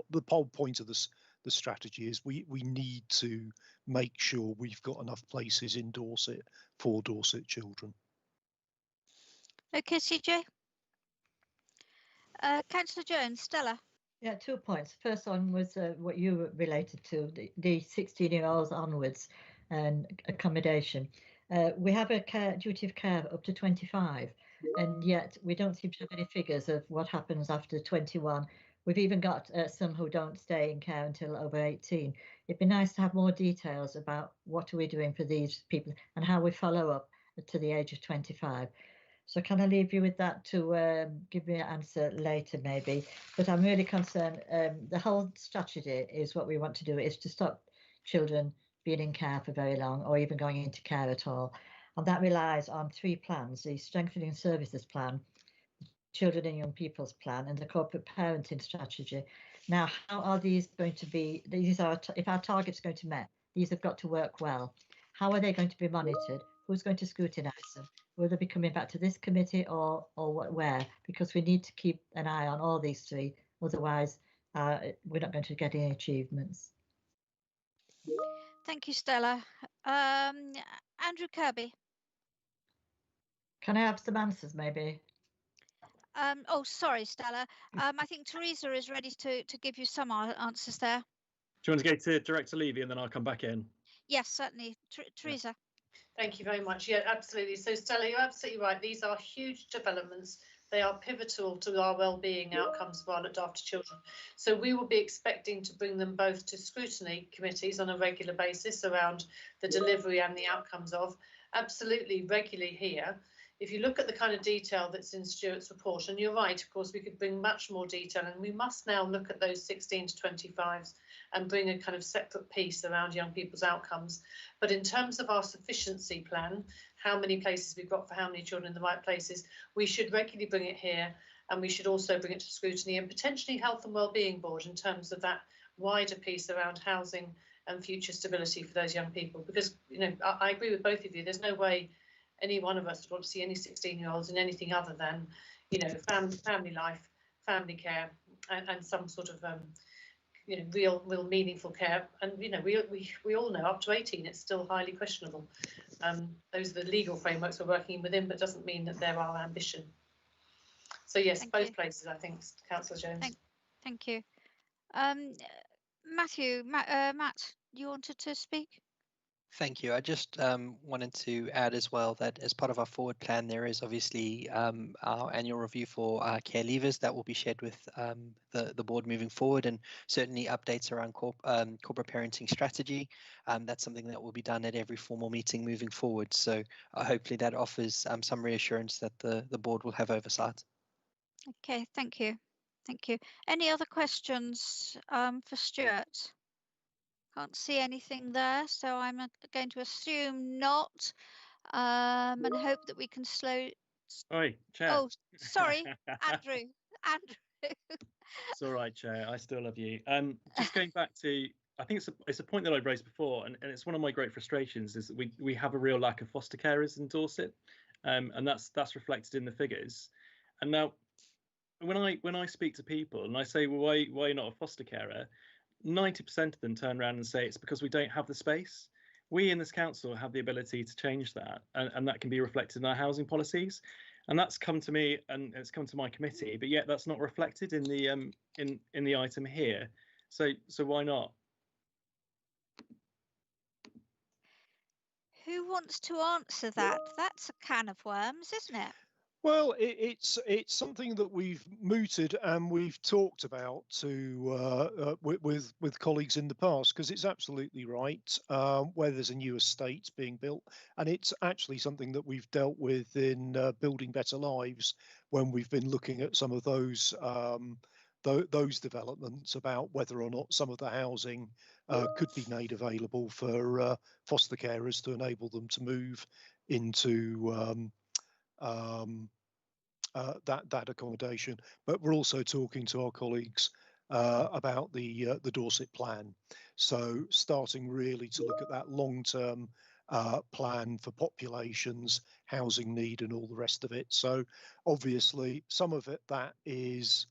the whole point of the strategy is, we need to make sure we've got enough places in Dorset for Dorset children. Okay, CJ. Councillor Jones, Stella. Yeah, 2 points. First one was what you related to, the 16-year-olds onwards and accommodation. We have a duty of care up to 25, and yet we don't seem to have any figures of what happens after 21. We've even got some who don't stay in care until over 18. It'd be nice to have more details about what are we doing for these people and how we follow up to the age of 25. So can I leave you with that to give me an answer later, maybe? But I'm really concerned. The whole strategy is what we want to do is to stop children being in care for very long or even going into care at all. And that relies on 3 plans: the Strengthening Services Plan, the Children and Young People's Plan, and the Corporate Parenting Strategy. Now, how are these going to be? These are, if our targets are going to be met, these have got to work well. How are they going to be monitored? Who's going to scrutinise them? Will they be coming back to this committee or where? Because we need to keep an eye on all these 3, otherwise we're not going to get any achievements. Thank you, Stella. Andrew Kirby. Can I have some answers, maybe? Oh, sorry, Stella. I think Teresa is ready to give you some answers there. Do you want to go to Director Levy and then I'll come back in? Yes, certainly. Teresa. Thank you very much. Yeah, absolutely. So Stella, you're absolutely right. These are huge developments. They are pivotal to our wellbeing outcomes for our looked after children. So we will be expecting to bring them both to scrutiny committees on a regular basis around the delivery and the outcomes of. Absolutely regularly here. If you look at the kind of detail that's in Stuart's report, and you're right, of course, we could bring much more detail, and we must now look at those 16 to 25s and bring a kind of separate piece around young people's outcomes. But in terms of our sufficiency plan, how many places we've got for how many children in the right places, we should regularly bring it here, and we should also bring it to scrutiny and potentially Health and Wellbeing Board in terms of that wider piece around housing and future stability for those young people. Because, I agree with both of you, there's no way any one of us would want to see any 16-year-olds in anything other than, family life, family care, and some sort of, real meaningful care. And we all know up to 18, it's still highly questionable. Those are the legal frameworks we're working within, but doesn't mean that they're our ambition. So yes, thank both you. Places, I think, Councillor Jones. Thank you, Matthew. Matt, you wanted to speak? Thank you. I just wanted to add as well that as part of our forward plan, there is obviously our annual review for care leavers that will be shared with the board moving forward, and certainly updates around corporate parenting strategy. That's something that will be done at every formal meeting moving forward. So hopefully that offers some reassurance that the board will have oversight. Okay, thank you. Thank you. Any other questions for Stuart? Can't see anything there, so I'm going to assume not, and hope that we can slow. Oi, Chair. Oh, sorry, Andrew. It's all right, Chair. I still love you. Just going back to, I think it's a point that I raised before, and it's one of my great frustrations is that we have a real lack of foster carers in Dorset, and that's reflected in the figures. And now, when I speak to people and I say, well, why are you not a foster carer? 90% of them turn around and say it's because we don't have the space. We in this council have the ability to change that, and that can be reflected in our housing policies. And that's come to me, and it's come to my committee, but yet that's not reflected in the in the item here. So why not? Who wants to answer that? That's a can of worms, isn't it? Well, it's something that we've mooted and we've talked about with colleagues in the past, because it's absolutely right where there's a new estate being built, and it's actually something that we've dealt with in Building Better Lives when we've been looking at some of those developments about whether or not some of the housing could be made available for foster carers to enable them to move into that accommodation. But we're also talking to our colleagues about the Dorset plan. So starting really to look at that long-term plan for populations, housing need, and all the rest of it. So obviously some of it that is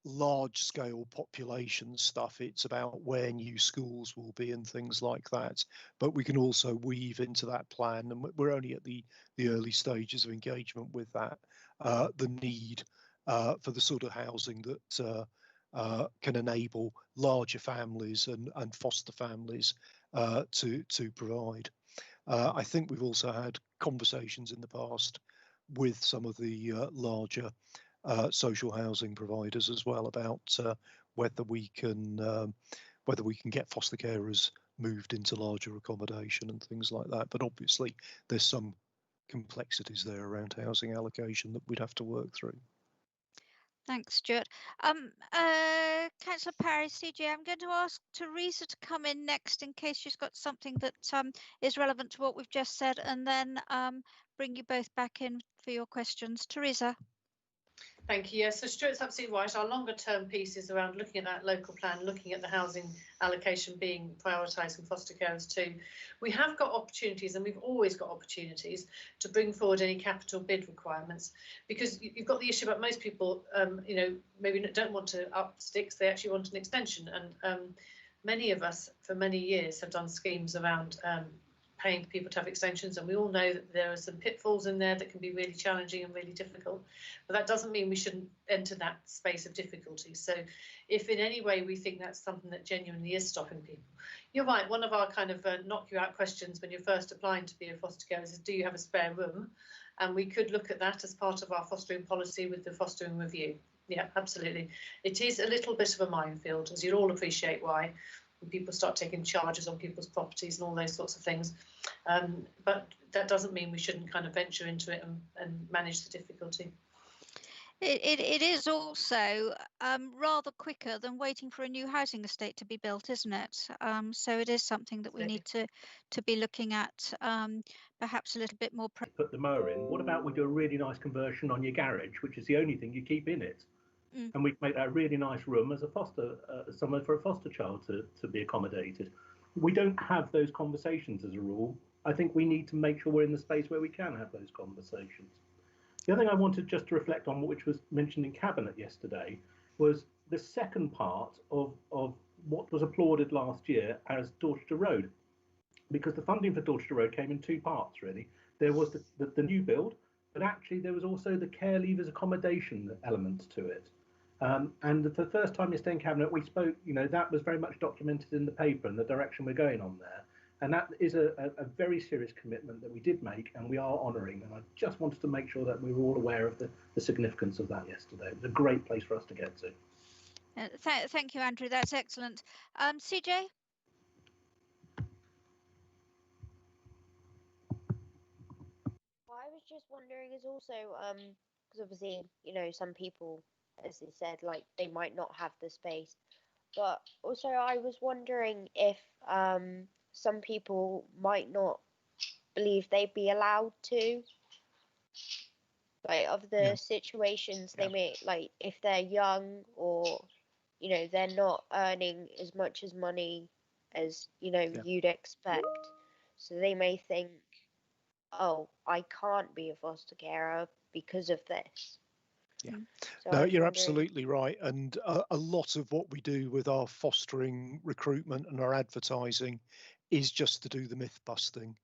large scale population stuff. It's about where new schools will be and things like that. But we can also weave into that plan, and we're only at the early stages of engagement with that, the need for the sort of housing that can enable larger families and foster families to provide. I think we've also had conversations in the past with some of the larger social housing providers as well about whether we can get foster carers moved into larger accommodation and things like that. But obviously there's some complexities there around housing allocation that we'd have to work through. Thanks, Stuart. Councillor Parry, CJ, I'm going to ask Teresa to come in next in case she's got something that is relevant to what we've just said, and then bring you both back in for your questions. Teresa. Thank you. Yes, so Stuart's absolutely right. Our longer term piece is around looking at that local plan, looking at the housing allocation being prioritised in foster carers too. We have got opportunities, and we've always got opportunities to bring forward any capital bid requirements, because you've got the issue about most people, you know, maybe don't want to up sticks, they actually want an extension. And many of us for many years have done schemes around paying people to have extensions, and we all know that there are some pitfalls in there that can be really challenging and really difficult, but that doesn't mean we shouldn't enter that space of difficulty. So if in any way we think that's something that genuinely is stopping people, you're right, one of our kind of knock you out questions when you're first applying to be a foster carer is, do you have a spare room? And we could look at that as part of our fostering policy with the fostering review. Yeah, absolutely. It is a little bit of a minefield, as you'll all appreciate why, when people start taking charges on people's properties and all those sorts of things. But that doesn't mean we shouldn't kind of venture into it and manage the difficulty. It is also rather quicker than waiting for a new housing estate to be built, isn't it? So it is something that we need to be looking at perhaps a little bit more. Put the mower in. What about we do a really nice conversion on your garage, which is the only thing you keep in it? And we make that a really nice room as a foster, somewhere for a foster child to be accommodated. We don't have those conversations as a rule. I think we need to make sure we're in the space where we can have those conversations. The other thing I wanted just to reflect on, which was mentioned in Cabinet yesterday, was the second part of what was applauded last year as Dorchester Road, because the funding for Dorchester Road came in two parts, really. There was the new build, but actually there was also the care leavers accommodation element to it. And for the first time yesterday in Cabinet, we spoke, you know, that was very much documented in the paper and the direction we're going on there. And that is a very serious commitment that we did make and we are honouring. And I just wanted to make sure that we were all aware of the significance of that yesterday. It was a great place for us to get to. Thank you, Andrew. That's excellent. CJ? I was just wondering is also, because obviously, you know, some people, as they said, like they might not have the space, but also I was wondering if some people might not believe they'd be allowed to, like of the situations they may, like if they're young or, you know, they're not earning as much as money as, you know, you'd expect, so they may think, oh, I can't be a foster carer because of this. Yeah, so no, you're absolutely right. And a lot of what we do with our fostering recruitment and our advertising is just to do the myth busting.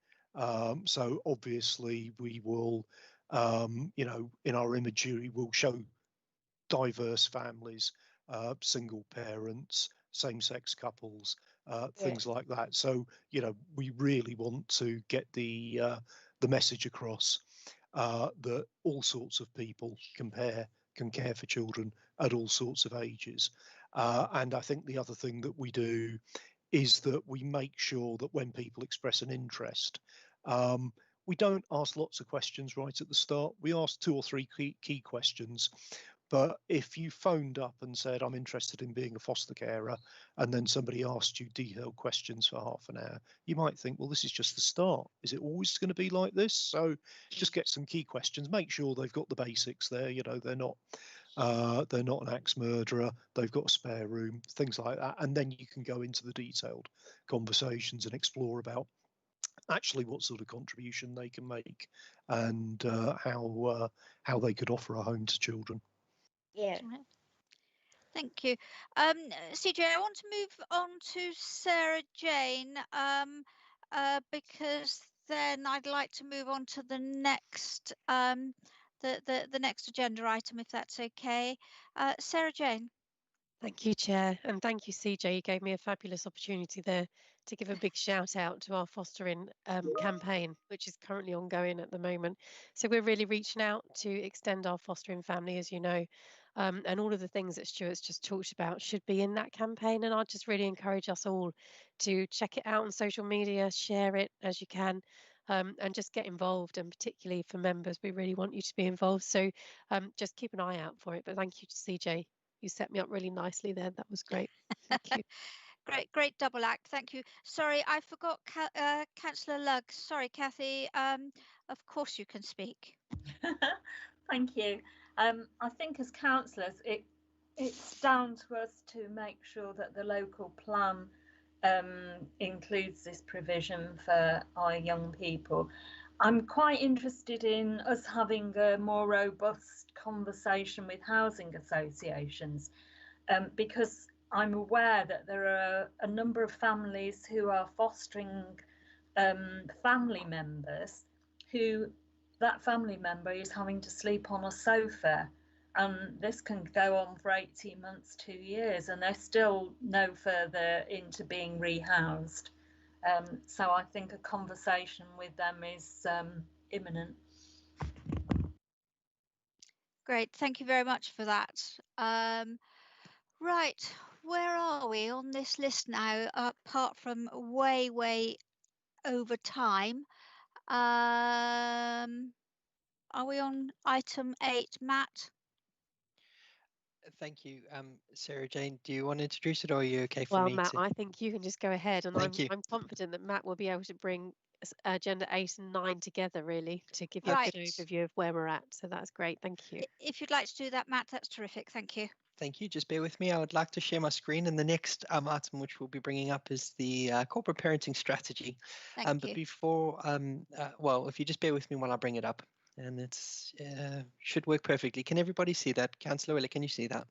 So obviously we will, you know, in our imagery, we'll show diverse families, single parents, same-sex couples, things like that. So, you know, we really want to get the message across that all sorts of people can care for children at all sorts of ages. And I think the other thing that we do is that we make sure that when people express an interest, we don't ask lots of questions right at the start. We ask 2 or 3 key questions, But if you phoned up and said, I'm interested in being a foster carer, and then somebody asked you detailed questions for half an hour, you might think, well, this is just the start. Is it always going to be like this? So just get some key questions, make sure they've got the basics there. You know, they're not an axe murderer, they've got a spare room, things like that. And then you can go into the detailed conversations and explore about actually what sort of contribution they can make and how they could offer a home to children. Yeah. Thank you. CJ, I want to move on to Sarah Jane because then I'd like to move on to the next the next agenda item, if that's okay. Sarah Jane. Thank you, Chair, and thank you, CJ. You gave me a fabulous opportunity there to give a big shout out to our fostering campaign, which is currently ongoing at the moment. So we're really reaching out to extend our fostering family, as you know, and all of the things that Stuart's just talked about should be in that campaign. And I'd just really encourage us all to check it out on social media, share it as you can, and just get involved. And particularly for members, we really want you to be involved. So just keep an eye out for it. But thank you to CJ. You set me up really nicely there. That was great. Thank you. Great double act. Thank you. Sorry, I forgot Councillor Lugg. Sorry, Kathy. Of course you can speak. Thank you. I think as councillors, it's down to us to make sure that the local plan includes this provision for our young people. I'm quite interested in us having a more robust conversation with housing associations because I'm aware that there are a number of families who are fostering family members who that family member is having to sleep on a sofa, and this can go on for 18 months, 2 years, and they're still no further into being rehoused. So I think a conversation with them is imminent. Great, thank you very much for that. Right, where are we on this list now, apart from way over time? Are we on item 8, Matt? Thank you, Sarah Jane. Do you want to introduce it, or are you okay for Well, me Matt, to? I think you can just go ahead, and I'm confident that Matt will be able to bring agenda 8 and 9 together, really, to give you a good overview of where we're at. So that's great. Thank you. If you'd like to do that, Matt, that's terrific. Thank you. Thank you. Just bear with me. I would like to share my screen, and the next item which we'll be bringing up is the corporate parenting strategy. Thank but you. before, well, if you just bear with me while I bring it up, and it's should work perfectly. Can everybody see that? Councillor Willer, can you see that?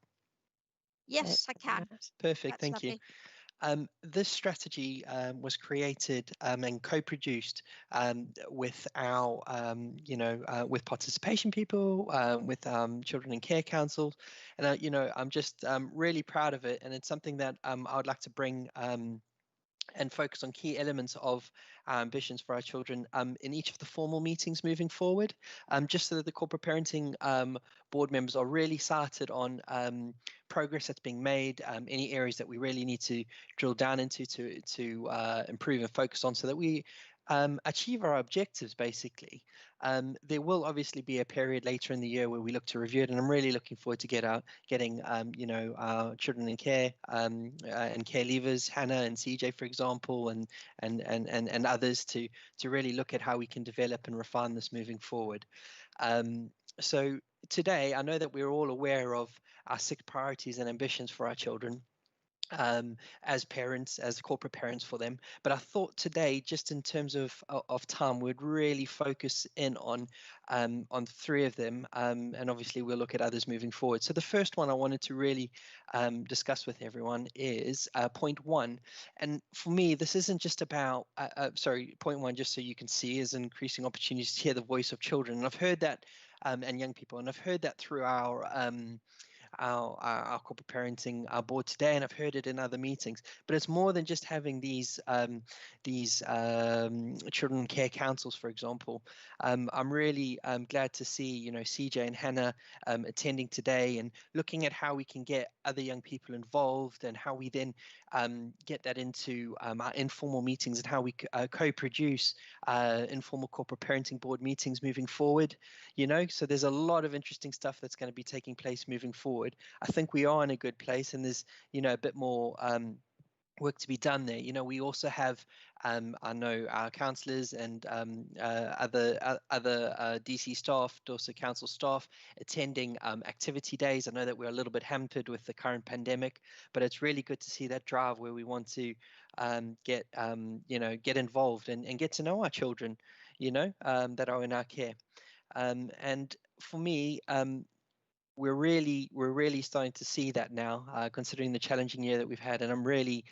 Yes, I can. Perfect. That's Thank lovely. you. This strategy was created and co-produced with our, with participation people, with children and care councils, and I'm just really proud of it, and it's something that I would like to bring and focus on key elements of our ambitions for our children in each of the formal meetings moving forward, just so that the corporate parenting board members are really sighted on progress that's being made, any areas that we really need to drill down into to improve and focus on, so that we achieve our objectives, basically. There will obviously be a period later in the year where we look to review it, and I'm really looking forward to getting our children in care and care leavers, Hannah and CJ, for example, and others to really look at how we can develop and refine this moving forward. So today, I know that we're all aware of our 6 priorities and ambitions for our children. As parents, as corporate parents for them, but I thought today, just in terms of time, we'd really focus in on 3 of them, and obviously we'll look at others moving forward. So the first one I wanted to really discuss with everyone is point 1, and for me this isn't just about point 1, just so you can see, is increasing opportunities to hear the voice of children, and I've heard that and young people, and I've heard that through our corporate parenting board today, and I've heard it in other meetings. But it's more than just having these children care councils, for example. I'm really glad to see CJ and Hannah attending today and looking at how we can get other young people involved, and how we then get that into our informal meetings and how we co-produce informal corporate parenting board meetings moving forward. So there's a lot of interesting stuff that's going to be taking place moving forward. I think we are in a good place, and there's a bit more work to be done there. We also have, I know our councillors and other DC staff, Dorset Council staff, attending activity days. I know that we're a little bit hampered with the current pandemic, but it's really good to see that drive where we want to get involved and get to know our children, that are in our care. And for me, we're really starting to see that now, considering the challenging year that we've had, and I'm really,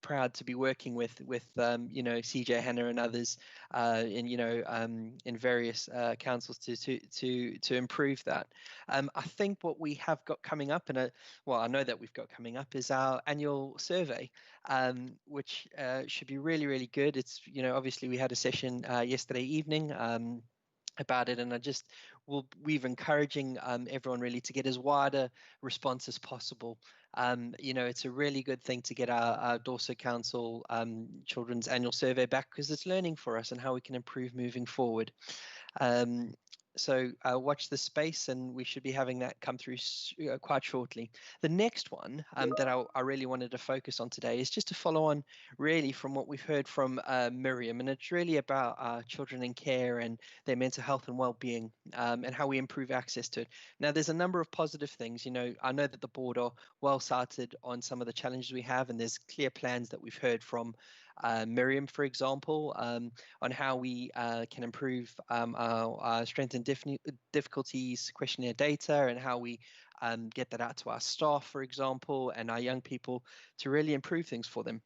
proud to be working with CJ Hannah and others in various councils to improve that. I think what we have got coming up, I know that we've got coming up, is our annual survey, which should be really, really good. It's obviously we had a session yesterday evening about it, and we're encouraging everyone really to get as wide a response as possible. It's a really good thing to get our Dorset Council Children's Annual Survey back, because it's learning for us and how we can improve moving forward. So watch this space, and we should be having that come through quite shortly. The next one that I really wanted to focus on today is just to follow on really from what we've heard from Miriam, and it's really about children in care and their mental health and well-being, and how we improve access to it. Now, there's a number of positive things. I know that the board are well started on some of the challenges we have, and there's clear plans that we've heard from Miriam, for example, on how we can improve our strength and difficulties questionnaire data, and how we get that out to our staff, for example, and our young people to really improve things for them.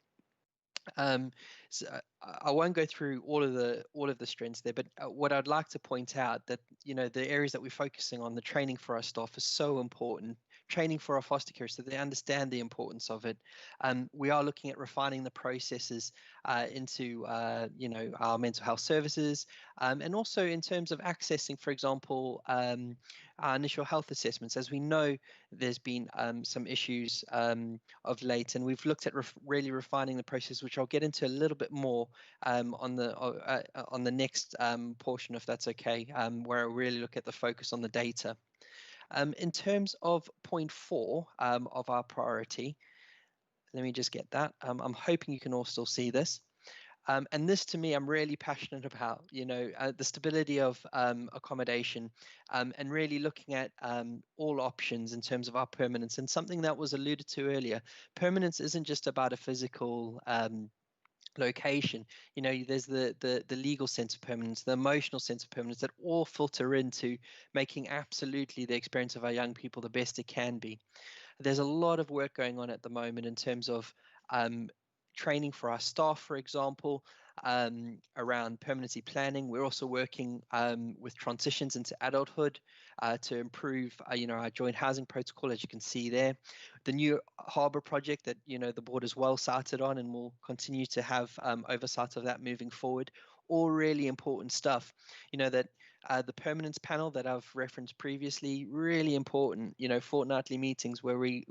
So I won't go through all of the strengths there, but what I'd like to point out that the areas that we're focusing on, the training for our staff is so important. Training for our foster care so they understand the importance of it. We are looking at refining the processes into our mental health services, and also in terms of accessing, for example, our initial health assessments. As we know, there's been some issues of late, and we've looked at really refining the process, which I'll get into a little bit more on the next portion, if that's okay, where I really look at the focus on the data. In terms of point 4 of our priority, let me just get that. I'm hoping you can all still see this. And this, to me, I'm really passionate about, the stability of accommodation, and really looking at all options in terms of our permanence. And something that was alluded to earlier, permanence isn't just about a physical location. There's the legal sense of permanence, the emotional sense of permanence, that all filter into making absolutely the experience of our young people the best it can be. There's a lot of work going on at the moment in terms of training for our staff, for example, around permanency planning. We're also working with transitions into adulthood to improve, our joint housing protocol, as you can see there. The new harbour project that, the board is well started on, and will continue to have oversight of that moving forward. All really important stuff, that the permanence panel that I've referenced previously, really important, fortnightly meetings where we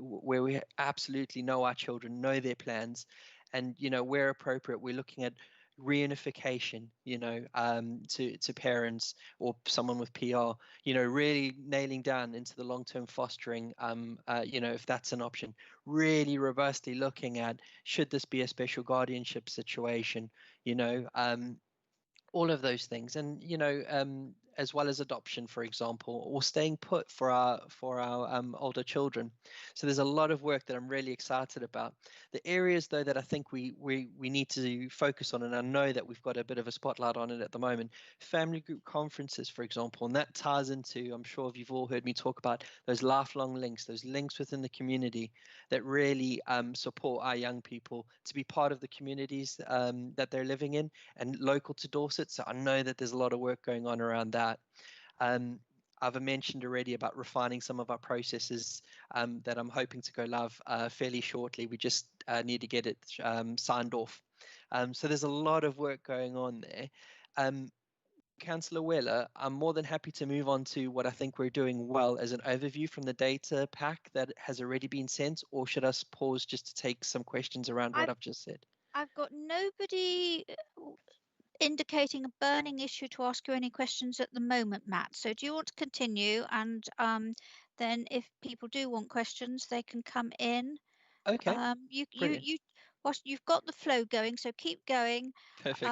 absolutely know our children, know their plans, and, where appropriate, we're looking at reunification, to parents or someone with PR, really nailing down into the long-term fostering, if that's an option, really robustly looking at, should this be a special guardianship situation, all of those things, and as well as adoption, for example, or staying put for our older children. So there's a lot of work that I'm really excited about. The areas, though, that I think we need to focus on, and I know that we've got a bit of a spotlight on it at the moment, family group conferences, for example, and that ties into, I'm sure you've all heard me talk about those lifelong links, those links within the community that really support our young people to be part of the communities that they're living in and local to Dorset. So I know that there's a lot of work going on around that. I've mentioned already about refining some of our processes that I'm hoping to go live fairly shortly. We just need to get it signed off. So there's a lot of work going on there. Councillor Weller, I'm more than happy to move on to what I think we're doing well as an overview from the data pack that has already been sent, or should I pause just to take some questions around what I've just said? I've got nobody indicating a burning issue to ask you any questions at the moment, Matt. So do you want to continue? And then if people do want questions, they can come in. Okay. You've got the flow going, so keep going. Perfect.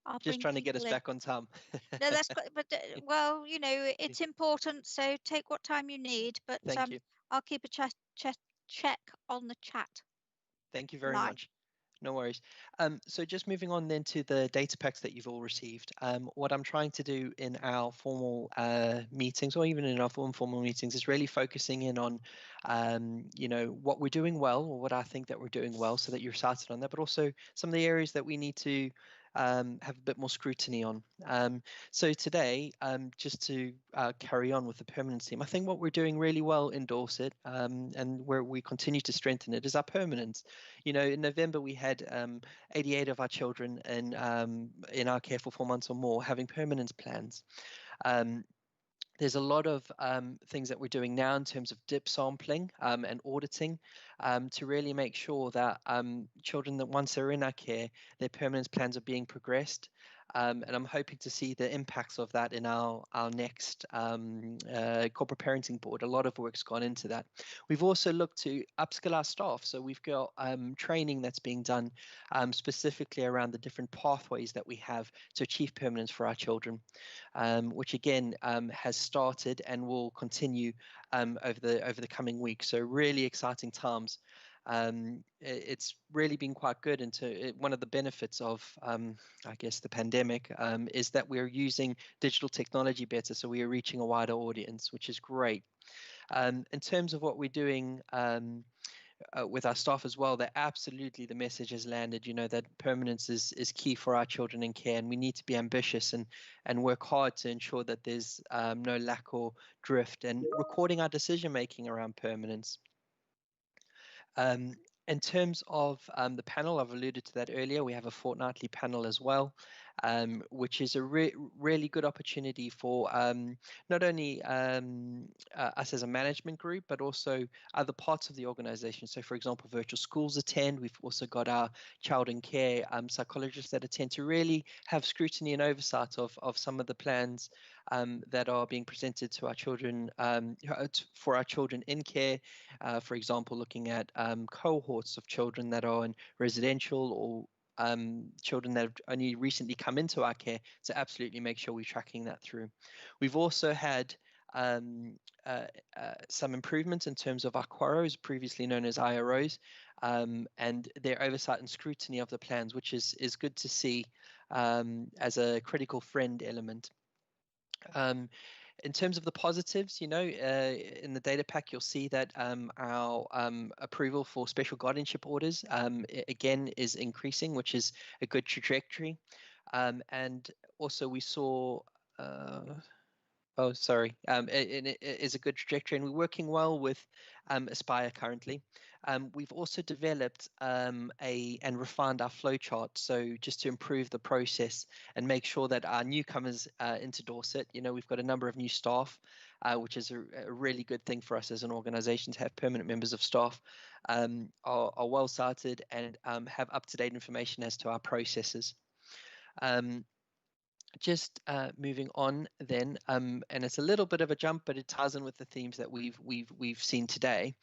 I'll just trying to get us back on time. No, that's good. But well, you know, it's important. So take what time you need. But Thank you. I'll keep a check on the chat. Thank you very much. No worries. So just moving on then to the data packs that you've all received. What I'm trying to do in our formal meetings, or even in our informal meetings, is really focusing in on, you know, what we're doing well, or what I think that we're doing well, so that you're started on that, but also some of the areas that we need to have a bit more scrutiny on. So today, just to carry on with the permanence theme, I think what we're doing really well in Dorset, and where we continue to strengthen it, is our permanence. You know, in November we had 88 of our children in our care for 4 months or more having permanence plans. There's a lot of things that we're doing now in terms of dip sampling and auditing to really make sure that children that once they're in our care, their permanence plans are being progressed. And I'm hoping to see the impacts of that in our next corporate parenting board. A lot of work's gone into that. We've also looked to upskill our staff. So we've got training that's being done specifically around the different pathways that we have to achieve permanence for our children, which again has started and will continue over the coming weeks. So really exciting times. It's really been quite good. One of the benefits of, I guess, the pandemic is that we're using digital technology better, so we are reaching a wider audience, which is great. In terms of what we're doing with our staff as well, that absolutely the message has landed, you know, that permanence is key for our children in care, and we need to be ambitious and work hard to ensure that there's no lack or drift, and recording our decision making around permanence. In terms of the panel, I've alluded to that earlier. We have a fortnightly panel as well, which is a really good opportunity for not only us as a management group, but also other parts of the organization. So, for example, virtual schools attend. We've also got our child and care psychologists that attend to really have scrutiny and oversight of some of the plans that are being presented to our children, for our children in care. For example, looking at cohorts of children that are in residential, or children that have only recently come into our care, to absolutely make sure we're tracking that through. We've also had some improvements in terms of our QAROs, previously known as IROs, and their oversight and scrutiny of the plans, which is good to see as a critical friend element. In terms of the positives, you know, in the data pack, you'll see that our approval for special guardianship orders, again, is increasing, which is a good trajectory. And also we saw, it is a good trajectory, and we're working well with Aspire currently. We've also developed and refined our flowchart, so just to improve the process and make sure that our newcomers into Dorset, you know, we've got a number of new staff, which is a really good thing for us as an organisation to have permanent members of staff, are well started and have up-to-date information as to our processes. Just moving on then, and it's a little bit of a jump, but it ties in with the themes that we've seen today.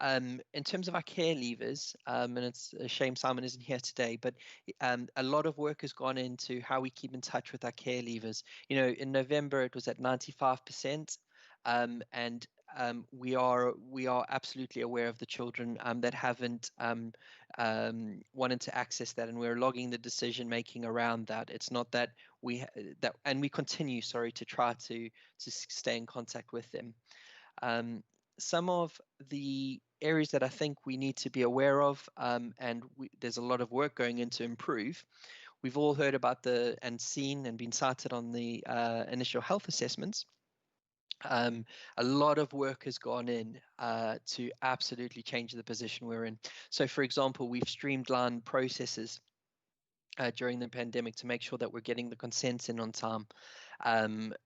In terms of our care leavers, and it's a shame Simon isn't here today, but a lot of work has gone into how we keep in touch with our care leavers. You know, in November it was at 95%, and we are absolutely aware of the children that haven't wanted to access that, and we're logging the decision making around that. It's not that we continue, to try to stay in contact with them. Some of the areas that I think we need to be aware of, and there's a lot of work going in to improve. We've all heard about and seen and been cited on the initial health assessments. A lot of work has gone in to absolutely change the position we're in. So, for example, we've streamlined processes during the pandemic to make sure that we're getting the consents in on time,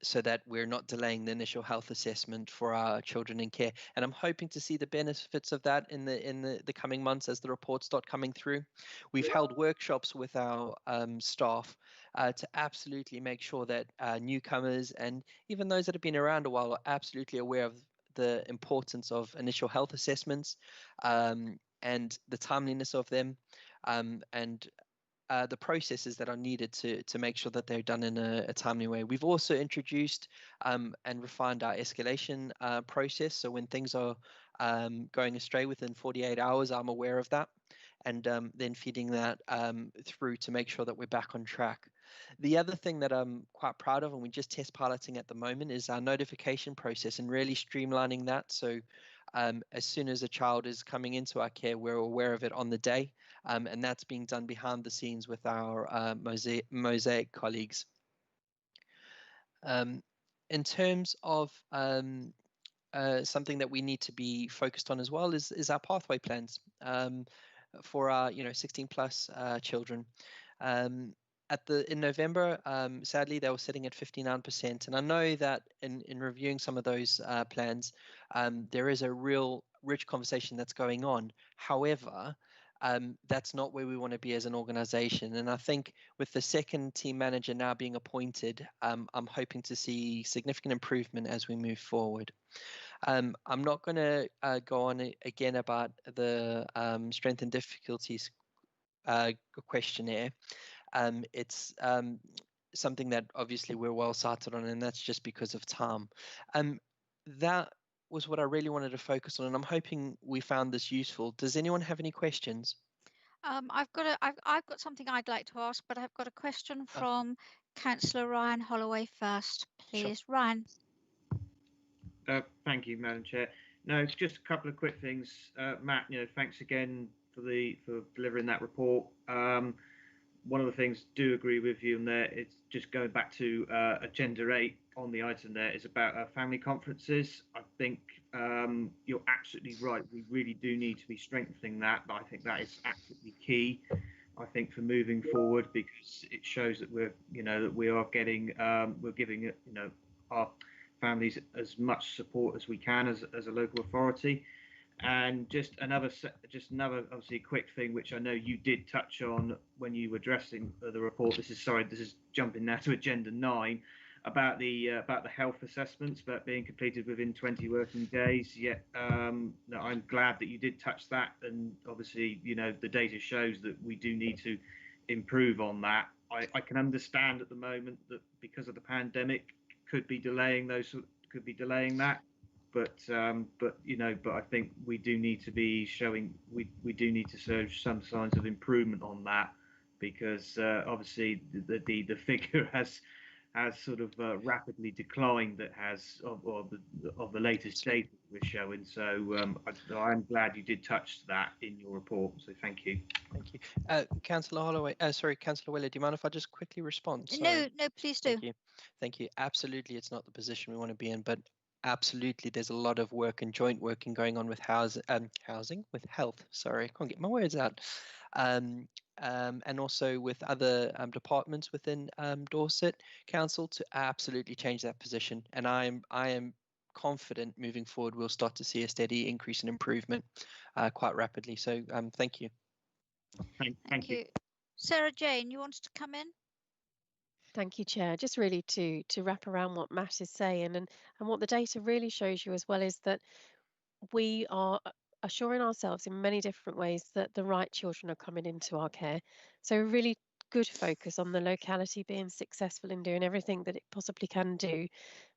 so that we're not delaying the initial health assessment for our children in care. And I'm hoping to see the benefits of that in the coming months as the reports start coming through. We've held workshops with our staff to absolutely make sure that newcomers and even those that have been around a while are absolutely aware of the importance of initial health assessments and the timeliness of them, and the processes that are needed to make sure that they're done in a timely way. We've also introduced and refined our escalation process. So when things are going astray within 48 hours, I'm aware of that, and then feeding that through to make sure that we're back on track. The other thing that I'm quite proud of, and we're just test piloting at the moment, is our notification process and really streamlining that. So as soon as a child is coming into our care, we're aware of it on the day, and that's being done behind the scenes with our Mosaic colleagues. In terms of something that we need to be focused on as well is our pathway plans for our 16 plus children. In November, sadly, they were sitting at 59%. And I know that in reviewing some of those plans, there is a real rich conversation that's going on. However, that's not where we want to be as an organization. And I think with the second team manager now being appointed, I'm hoping to see significant improvement as we move forward. I'm not going to go on again about the strength and difficulties questionnaire. It's something that obviously we're well sighted on, and that's just because of time. That was what I really wanted to focus on, and I'm hoping we found this useful. Does anyone have any questions? I've got something I'd like to ask, but I've got a question from Councillor Ryan Holloway first, please. Sure. Ryan. Thank you, Madam Chair. No, just a couple of quick things. Matt, thanks again for delivering that report. One of the things do agree with you on there. It's just going back to Agenda 8 on the item there is about family conferences. I think you're absolutely right. We really do need to be strengthening that. But I think that is absolutely key. I think for moving forward, because it shows that we are getting we're giving our families as much support as we can as a local authority. And just another obviously quick thing, which I know you did touch on when you were addressing the report. This is jumping now to Agenda 9 about the health assessments about being completed within 20 working days. Yet no, I'm glad that you did touch that, and obviously the data shows that we do need to improve on that. I can understand at the moment that because of the pandemic could be delaying that. But I think we do need to be showing we do need to show some signs of improvement on that, because obviously the figure has sort of rapidly declined that has of the latest data we're showing. So I'm glad you did touch that in your report. So thank you. Thank you, Councillor Holloway. Councillor Wheeler, do you mind if I just quickly respond? Sorry. No, please do. Thank you. Absolutely, it's not the position we want to be in, but absolutely there's a lot of work and joint working going on with housing with health. Sorry, I can't get my words out. And also with other departments within Dorset Council to absolutely change that position. And I am confident moving forward we'll start to see a steady increase in improvement quite rapidly. So thank you. Thank you. Sarah Jane, you wanted to come in? Thank you, Chair. Just really to wrap around what Matt is saying, and what the data really shows you as well is that we are assuring ourselves in many different ways that the right children are coming into our care. So really good focus on the locality being successful in doing everything that it possibly can do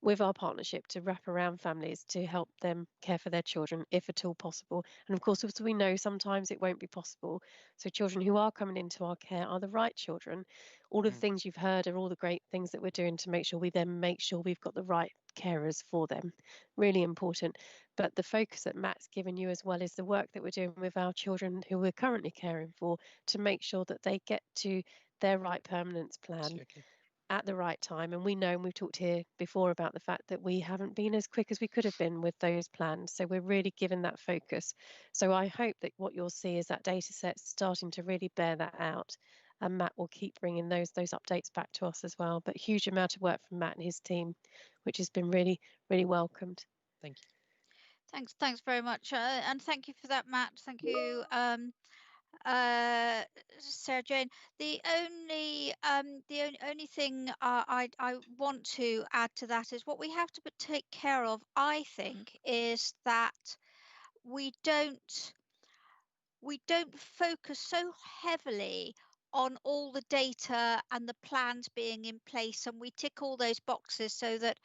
with our partnership to wrap around families to help them care for their children if at all possible. And of course, as we know, sometimes it won't be possible. So children who are coming into our care are the right children. All of the things you've heard are all the great things that we're doing to make sure we then make sure we've got the right carers for them. Really important. But the focus that Matt's given you as well is the work that we're doing with our children who we're currently caring for to make sure that they get to their right permanence plan at the right time. And we know, and we've talked here before about the fact that we haven't been as quick as we could have been with those plans. So we're really given that focus. So I hope that what you'll see is that data set starting to really bear that out. and Matt will keep bringing those updates back to us as well. But huge amount of work from Matt and his team, which has been really, really welcomed. Thank you. Thanks very much, and thank you for that, Matt. Thank you, Sarah Jane. The only thing I want to add to that is what we have to take care of, I think, is that we don't focus so heavily on all the data and the plans being in place, and we tick all those boxes so that,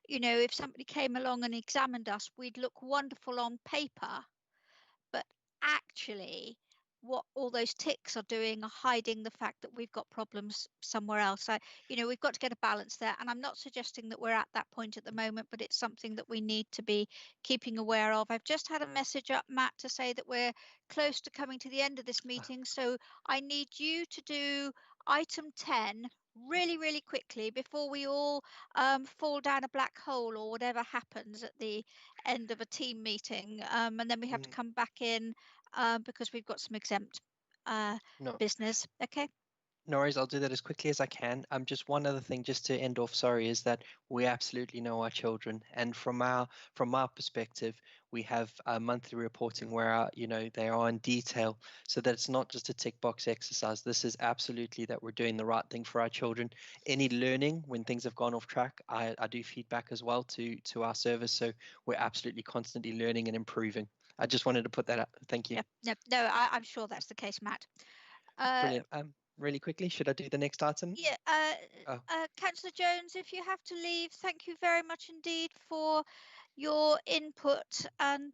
you know, if somebody came along and examined us, we'd look wonderful on paper, but actually what all those ticks are doing are hiding the fact that we've got problems somewhere else. You know, we've got to get a balance there, and I'm not suggesting that we're at that point at the moment, but it's something that we need to be keeping aware of. I've just had a message up, Matt, to say that we're close to coming to the end of this meeting, so I need you to do item 10 really quickly before we all fall down a black hole or whatever happens at the end of a team meeting, and then we have to come back in because we've got some exempt business. Okay. No worries, I'll do that as quickly as I can. Just one other thing, just to end off, sorry, is that we absolutely know our children, and from our perspective, we have monthly reporting where you know, they are in detail, so that it's not just a tick box exercise. This is absolutely that we're doing the right thing for our children. Any learning when things have gone off track, I do feedback as well to our service, so we're absolutely constantly learning and improving. I just wanted to put that up. Thank you. Yeah, no, I'm sure that's the case, Matt. Brilliant. Really quickly, should I do the next item? Yeah, Councillor Jones, if you have to leave, thank you very much indeed for your input, and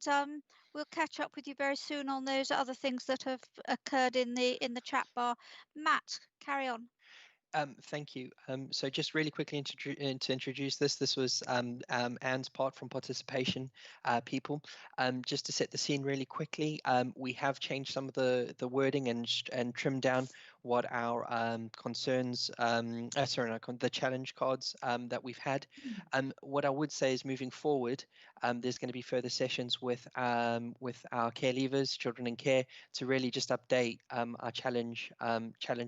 we'll catch up with you very soon on those other things that have occurred in the chat bar. Matt, carry on. Thank you. So just really quickly to introduce this was Anne's part from participation people. Just to set the scene really quickly, we have changed some of the wording and trimmed down what our concerns, the challenge cards that we've had. What I would say is moving forward, there's going to be further sessions with our care leavers, children in care, to really just update our challenge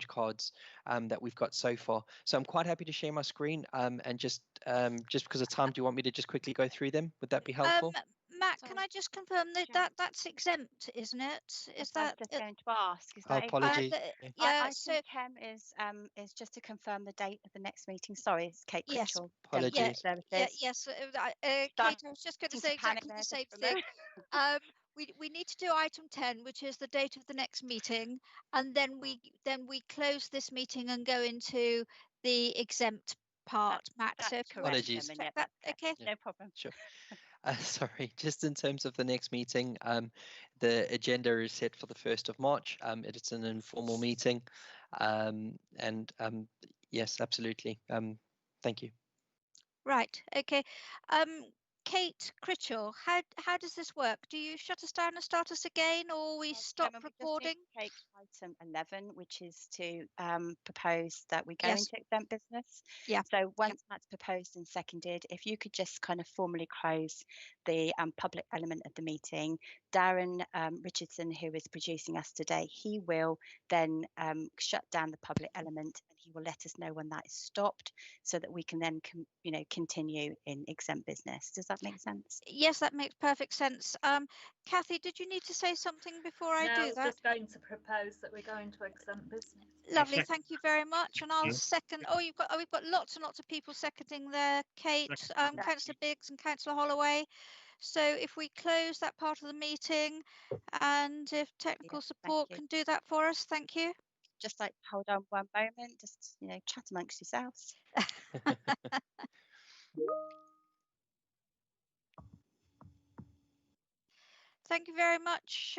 cards that we've got so far. So I'm quite happy to share my screen and just because of time, do you want me to just quickly go through them? Would that be helpful? Matt, can I just confirm that's exempt, isn't it? Is that? I was just going to ask. Is that apologies. Yeah. So Chem is just to confirm the date of the next meeting. Sorry, it's Kate Critchell. Apologies. Yes. Kate, I was just going to say exactly the same thing. We need to do item 10, which is the date of the next meeting, and then we close this meeting and go into the exempt part. Matt, so apologies. Okay, no problem. Sure. Sorry, just in terms of the next meeting, the agenda is set for the 1st of March. It's an informal meeting, and yes, absolutely. Thank you. Right. Okay. Kate Critchell, how does this work? Do you shut us down and start us again, or we stop recording? We take item 11, which is to propose that we go into exempt business. Yeah. So once that's proposed and seconded, if you could just kind of formally close the public element of the meeting, Darren Richardson, who is producing us today, he will then shut down the public element, and he will let us know when that is stopped, so that we can then continue in exempt business. Does that make sense? Yes, that makes perfect sense. Kathy, did you need to say something before I do that? I was just going to propose that we go into exempt business. Lovely, thank you very much, and I'll second. Oh, we've got lots and lots of people seconding there. Kate, Councillor Biggs and Councillor Holloway. So if we close that part of the meeting, and if technical support can do that for us, thank you. Just like hold on one moment, just chat amongst yourselves. Thank you very much.